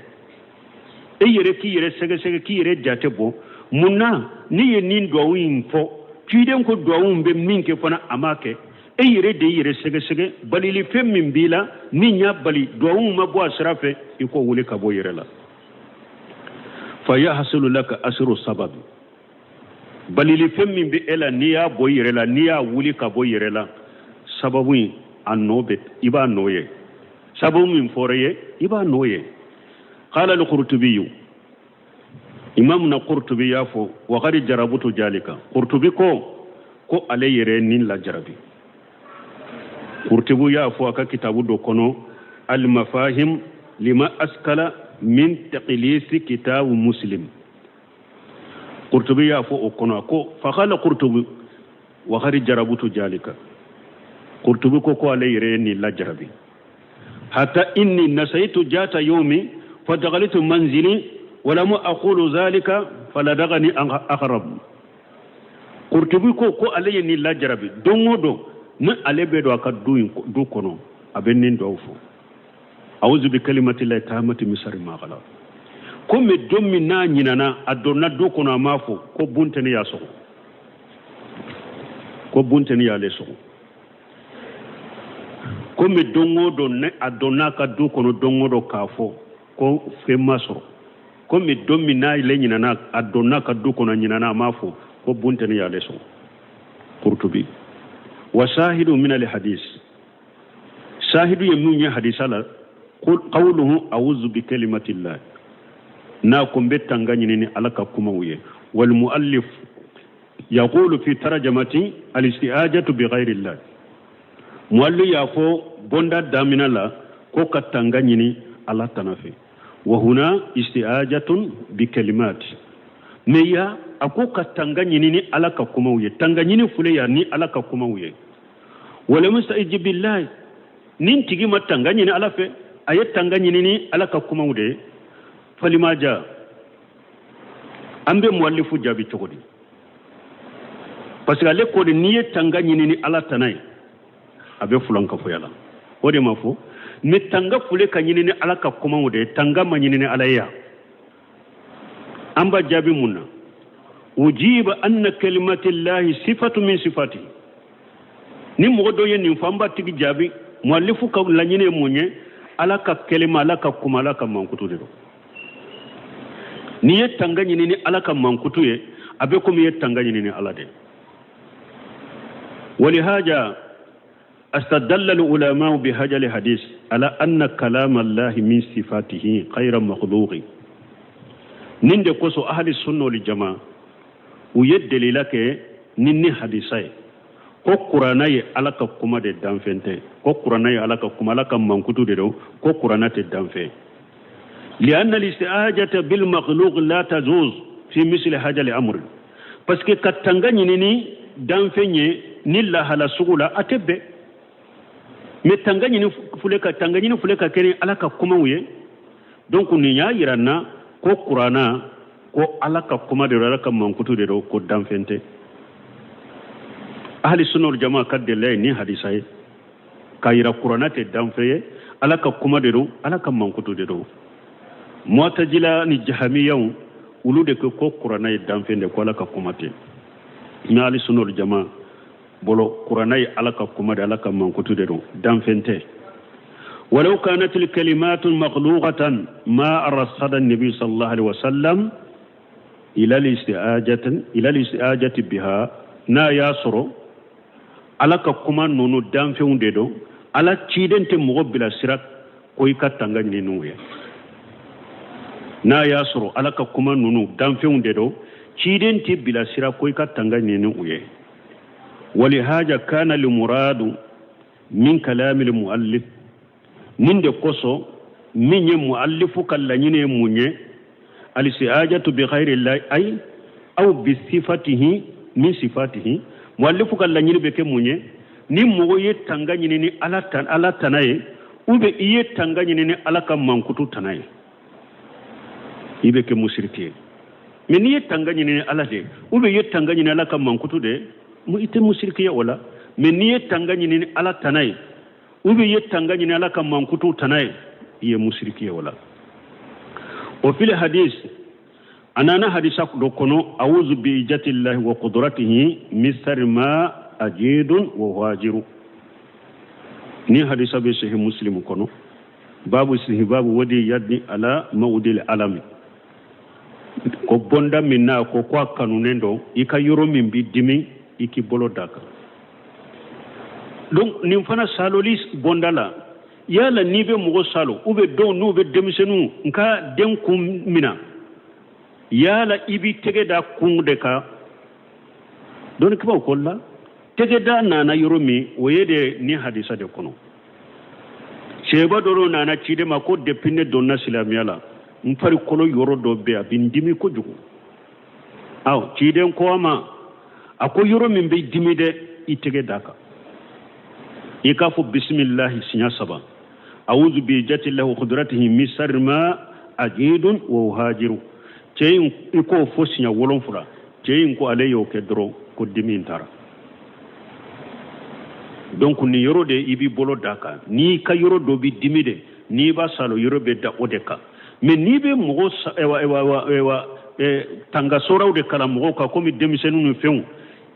إيري كيري سكة كيري جاتبو منا ني نين دوين فو تيدن كو دوين بمينك فنا أماك إيري دي يري سكة بالي لفهم من بيلا نينيا بالي دوين مبوا سرافة يكو ولي كبو يرلا فيحصل لك أسر السبب balili fem min be ela niya boyirela niya wuli ka boyirela sababu annobe iba noye sababu min foreye iba noye qala al-qurtubi imam na qurtubi yafo wa qad jarabutu jalika qurtubi ko alayire nin la jarabi qurtubi yafo aka kitabu do kono al-mafahim lima askala min taqlisi kitab muslim قرطبي يافو أكوناكو فقال قرطبي وخرج جربوت ذلك قرطبي كوكو علي ريني لا جربي حتى إني نسيت جات يومي فدخلت منزلي ولم أقول ذلك فلدغني أقرب قرطبي كوكو علي ني لا جربي دونغو ن علي بدو أكاد دو كونو أبنين دوفو أعوذ بكلمة الله تامة مصر ما غلا كم دومي نا نينانا ادونا دوكونا مافو كو بونتني يا سو كو بونتني يا لسو كم دونغو دون ادونا كا دوكونو دونغو دو كافو كو فيماسو كم دومي نا لي نينانا ادونا كا دوكونا نينانا مافو كو بونتني يا لسو قرطبي وشاهد من الحديث شاهد يمني حديث على قوله اعوذ بكلمه الله ناكم بتنغنيني على كومويه والمؤلف يقول في ترجمتي الاستعاذة بغير الله mualli ya fo bonda damina la ko katanga nyini ala tanafi wa huna isti'ajatun bi kalimat meya ako katanga nyini ni ala ka kuma uye tanga nyini fule ya ni ala ka kuma uye wala musta'id billahi nin tigi matanga nyini ala fe ayat tanga nyini ni ala ka kuma ude falimaja ambe muallifu jabi chokodi parce que ale ko de niye tanga nyini ni ala tanai abe fulanka fo yala wode mafo ne tanga fule ka nyini ni ala ka kuma ude tanga ma nyini ni ala ya amba jabi munna ujiba anna kalimati llahi sifatu min sifati ni modo yen ni famba tigi jabi muallifu ka la nyine munye ala ka kelima ala ka kuma ala ka mankutu de ni ye tanga nyini ni ala ka mankutu ye abe ko mi ye tanga nyini ni ala de ولهذا استدل العلماء بهذا الحديث على أن كلام الله من صفاته غير مخلوق نند كوسو أهل السنة والجماعة ويدل لك نني حديثاي ko qur'ana ye ala ka kuma de danfente ko qur'ana ye ala ka kuma ala ka mankutu de do ko qur'ana te danfe لأن الاستعاجة بالمخلوق لا تجوز في مثل هذا الأمر parce que katanga ni danfenye nilla hala sugula atebe me tangani ni fule ka kene ala ka kuma uye donc ni ya yirana ko qur'ana ko ala ka kuma de ala ka mankutu de do ko danfente ahli sunna wal jamaa kadde lay ni hadisay kayira qur'ana te danfeye ala ka kuma de do ala ka mankutu de do mu'tazila ni jahamiyan ulude ko qur'ana e danfende ko ala ka kuma te ni ahli sunna wal jamaa bolo qur'ana e ala ka kuma de ala ka mankutu de do danfente ولو كانت الكلمات مخلوقة ما أرسل النبي صلى الله عليه وسلم إلى الاستعاجة بها نا ياسر على كما نونو دانفون ديدو على تشيدن تمغبل سراك كويكا تنغني نويا نا ياسر على كما نونو دانفون ديدو تشيدن تبلا سراك كويكا تنغني نويا ولهذا كان المراد من كلام المؤلف ninde koso minye muallifu kallanyine munye alisiajatu bi ghairi llahi ay aw bi sifatihi min sifatihi muallifu kallanyine beke munye ni mogo ye tanganyine ni ala tanaye ube iye tanganyine ni ala ka mankutu tanaye ibeke musirki mais ni ye tanganyine ni ala de ube ye tanganyine ala ka mankutu de mu ite musirki ya wala mais ni ye tanganyine ni ala tanaye ubi yetangani ni alaka mankutu tanaye ye mushriki wala o fil hadith anana hadisa do kono a'udhu bi ijati llahi wa qudratihi misar ma ajidun wa wajiru ni hadisa be sahih muslim kono babu babu wadi yadni ala maudil alami ko bonda minna ko kwa kanunendo ika yoro min bi dimi iki bolo daka donc nim fana salolis bondala yala ni be mugo salo ube don no be demisenu nka den kum mina yala ibi tege da kum de ka don kiba ko la tege da nana yoromi woyede ni hadisa de kono sheba doro nana chide mako depine donna silamiyala mpari kolo yoro do be abindimi ko jugo aw chide ko ama ako yoromi be dimide itege daka ikafu bismillah sinya saba a'udhu bi jati llahi wa qudratihi min sharri ma ajidun wa uhajiru ceyin iko fo sinya wolon fura ceyin ko alayo ke dro ko dimin tara donc ni yoro de ibi bolo daka ni ka yoro do bi dimide ni ba salo yoro be da odeka mais ni be mo ewa tanga soraw de kala mo ka komi demisenu no few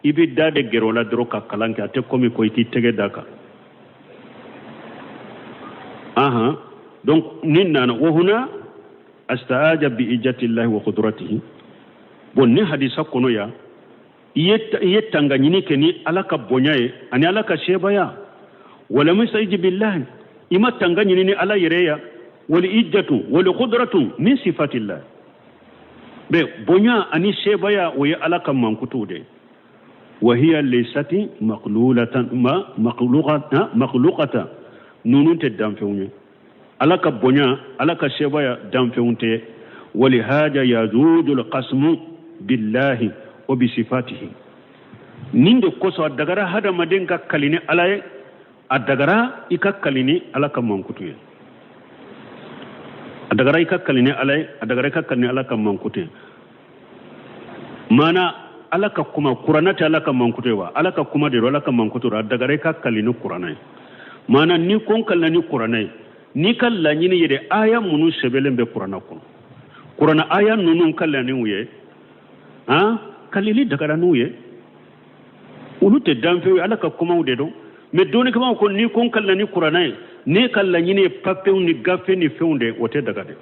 ibi dade gerola dro ka kalanke ate komi ko iki tege daka aha donc ninana wa huna astaaja bi ijati llahi wa qudratihi bon ni hadisa kono ya yetanga nyini ke ni alaka bonyaye ani alaka shebaya wala musayji billahi ima tanga nyini ni ala yereya wal ijjatu wal qudratu min sifatillah be bonya ani shebaya o ya alaka mankutu de وهي ليست مخلوقة نونون تدام فيوني ألك بنيا ألك شبايا دام فيونتي ولهذا يزود القسم بالله وبصفاته نيند كوسو دغرا هذا مدين كاليني على الدغرا إكاليني على كمانكوتي الدغرا إكاليني على الدغرا إكاليني على كمانكوتي مانا على كما قرانة على كمانكوتي على كما ديرو على كمانكوتي الدغرا إكاليني قرانة مانا نيكون كاليني قرانة نيكال لانيني يدي آية منو سبلين بقرانة قرانة آية نونون كاليني ويه kalili dagara nuye ulu te danfe ala ka kuma ude do me doni kama ko ni kon kala ni qur'ana ne kala ni ne papier ni gafe ni feunde wote daga de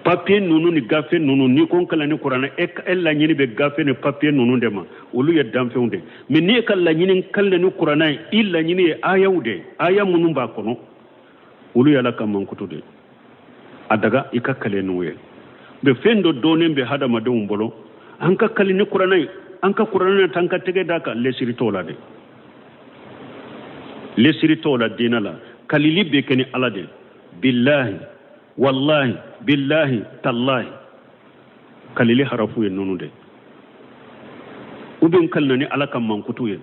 papier nunu ni gafe nunu ni kon kala ni qur'ana e ella ni be gafe ni papier nunu de ma ulu ye danfe unde me ne kala ni kala ni qur'ana illa ni ne aya ude aya munum ba kono ulu ya la kam kutude adaga ikakale nuye be fendo donen be hada madum bolo anka kalini qur'ana anka qur'ana tanka tege daka lesiri tola dinala kalili be keni alade billahi wallahi billahi tallahi kalili harafu en nonude ubin kalnani alaka mankutuye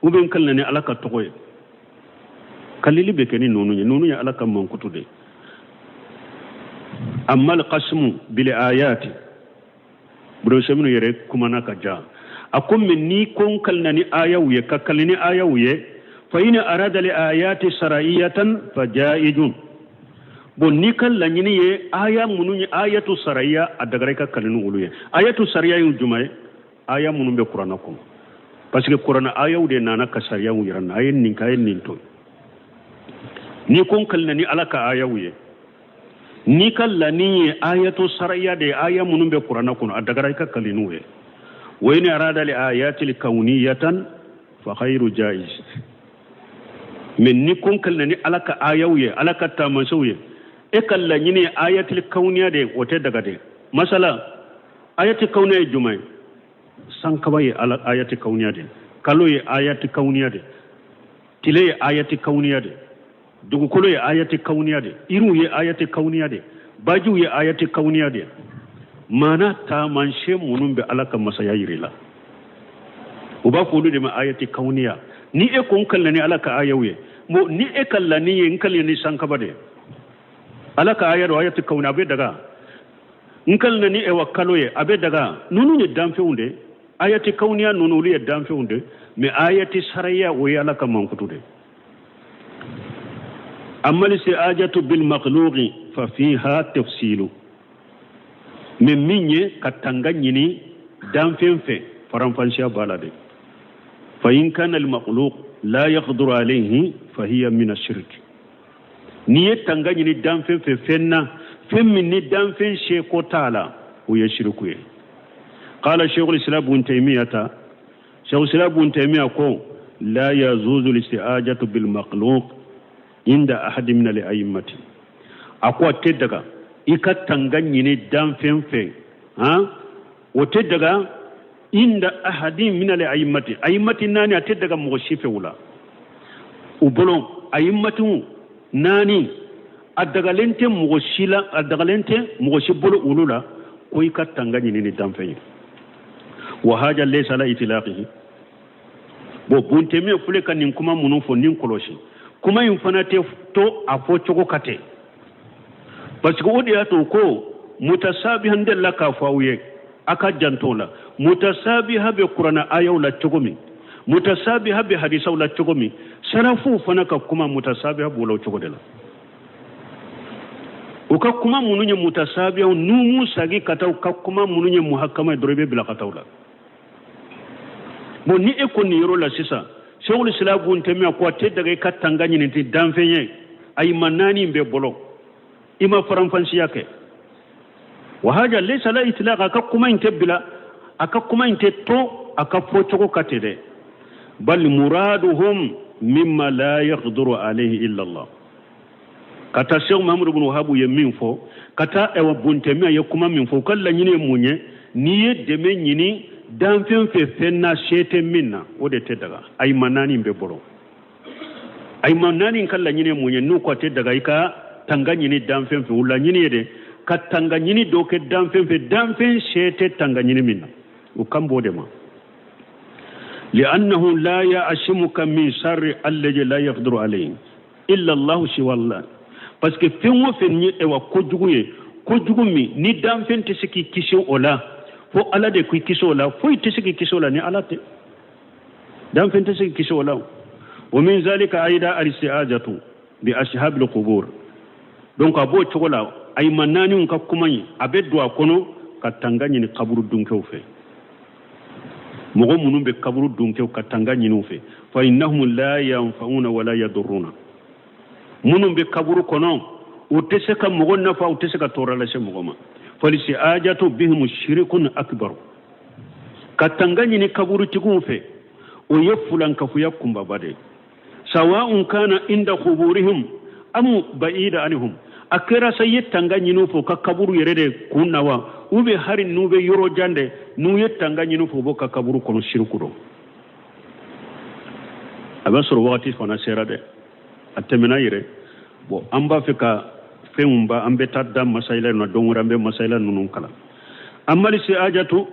ubin kalnani alaka togoye kalili be keni nonuye alaka mankutude أما القسم بالآيات بروسمنو يرى كمانا كجا أكون مني كون كلني آية ويه ككلني آية ويه فإن أراد الآيات سرائية فجائز بني كلني آية منو آية سرائية أدغريك كلنو وليه آية سرائية الجمعة آية منو بقرآنكم بس القرآن آية وده نانا كسرائية ويرنا آية نينكاية نينتو نيكون كلني على كآية ويه ni kala ni ayatu saraya de aya munun be qur'ana kun adagara ka kalinuwe wa in arada li ayati li kawniyatan fa khairu jaiz min ni kun kala ni alaka ayawye alaka tamansuye e kala ni ayati li kawniya de wote daga de masala ayati kawniya jumai sankabaye ayati kawniya de kaloye ayati kawniya de tile ayati kawniya de dugukolo ye ayati kauniya de iru ye ayati kauniya de baju ye ayati kauniya de mana ta manshe munun be alaka masaya yirila uba ko de ma ayati kauniya ni e kon kallani alaka ayawe mo ni e kallani yin kallani sanka bade alaka ayaro ayati kauna be daga in kallani e wakalo ye abe daga nunu ne damfe unde ayati kauniya nunu li damfe unde me ayati saraya wo ya alaka mankutude أما الاستعاجة بالمخلوق ففيها تفصيل من مني كتنغنيني دام في فرنفانشا بالade فإن كان المخلوق لا يقدر عليه فهي من الشرك نية تنغنيني دام في فنا فمني دام في شيكو تعالى ويشركه قال شيخ الإسلام ابن تيمية لا يجوز الاستعاجة بالمخلوق عند أحد من الأئمة أقوى تدقى إكا تنغنيني دام فين وتدقى عند أحد من الأئمة أئمة ناني تدقى مغشيفة ولا وبلون أئمة ناني أدقالنت مغشيلا أدقالنت مغشيبولو أولولا وإكا تنغنيني دام فين وهذا ليس على إطلاقه بونتمي فلك نكما منوفو نكولوشي kuma yin fana te to a fo cogo kate parce que odi ato ko mutasabihan de la ka fawye aka jantola mutasabiha be qur'ana ayaw la cogomi mutasabiha be hadisaw la cogomi sarafu fana ka kuma mutasabiha bolo cogo de la o ka kuma mununye mutasabiha numu sagi kataw ka kuma mununye muhakkama dorobe bila katawla mo ni e ko ni yoro la sisa شغل الإسلام بنتمي أقوى تدعي كتانغاني نتي دانفيني أي مناني ببلو إما فرنفانسياك وهذا ليس لا إطلاق أكاكما انتبلا أكاكما انتبتو أكاكفوتو كتده بل مرادهم مما لا يقدر عليه إلا الله كتا شيخ محمد بن وهاب يمين فو كتا اوا بنتمي يكما من فو كلا نيني مونيه نيه دمي نيني dan fen fe fenna shete minna ode te daga ay manani be boro ay manani kala nyine munye nu ko te daga ika tanga nyini dan fen fe wala nyini de ka tanga nyini do ke dan fen shete tanga nyini minna o kambo de ma لأنه لا يعصمك من شر الذي لا يقدر عليه إلا الله سوى الله parce que fengo fen ni e wa kojugu mi ni dan fen te siki kisho ola fo ala de ku kisho ola fo te siki kisho ola ni ala te dan fen te siki kisho ola wa min zalika aida al-si'ajatu bi ashhab al-qubur donc abo chogola ay manani on ka kumani abeddo akono ka tangani ni kaburu dunkew fe mogo munum be kaburu dunkew ka tangani ni fe fa innahum la yanfa'una wa la yadurruna munum be kaburu kono utese ka mogo nafa utese ka torala se mogo ma falisi ajatu bihim shirkun akbar katangani ni kaburu tigun fe o yefulan ka fuya kumba bade sawa'un kana inda quburihim am ba'ida anhum akira sai tangani no fo ka kaburu yerede kunnawa ube harin nube yoro jande nu tangani no fo bo ka kaburu kono shirku do abasoro wakati fana serade atemena yire bo amba fika femba ambe tadda masaila no dongura be masaila nunun kala amali siajatu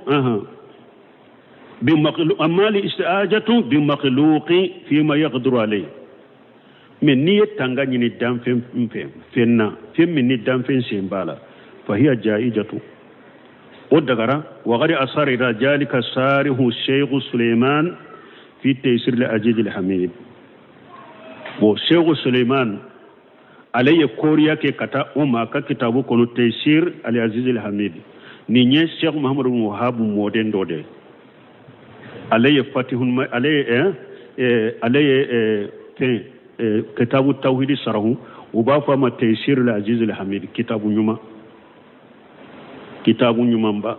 bi makhluq amali istiajatu bi makhluqi fima yaqdiru alayhi min ni tangani ni dam fenna femmi ni dam fen sembala fa hiya jaijatu ودغرا وغري اثار ذلك صارح الشيخ سليمان في تيسير العزيز الحميد bo Sheikh Suleiman alayya koriya ke kata umma ka kitabu kono Taysir al-Aziz al-Hamid ni nye Sheikh Muhammad bin Wahhab moden dode alayya fatihun alayya kitabu tawhid sarahu uba fa ma Taysir al-Aziz al-Hamid kitabu nyuma ba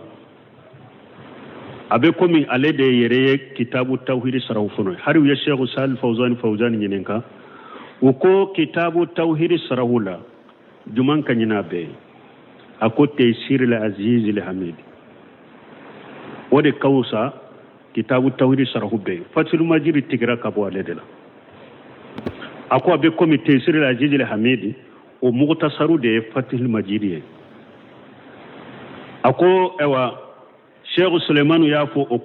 abe komi ale de yere kitabu tawhid sarahu fono har ya Sheikh Salih Fawzan nyinenka uko kitabu tawhid sarahula juman kanyina be ako Taysir al-Aziz al-Hamid wode kawsa kitabu tawhid sarahu be fatul majid tigra kabo aledela ako abe komi Taysir al-Aziz al-Hamid o mughtasaru de fatul majid ako ewa Sheikh Suleiman yafo o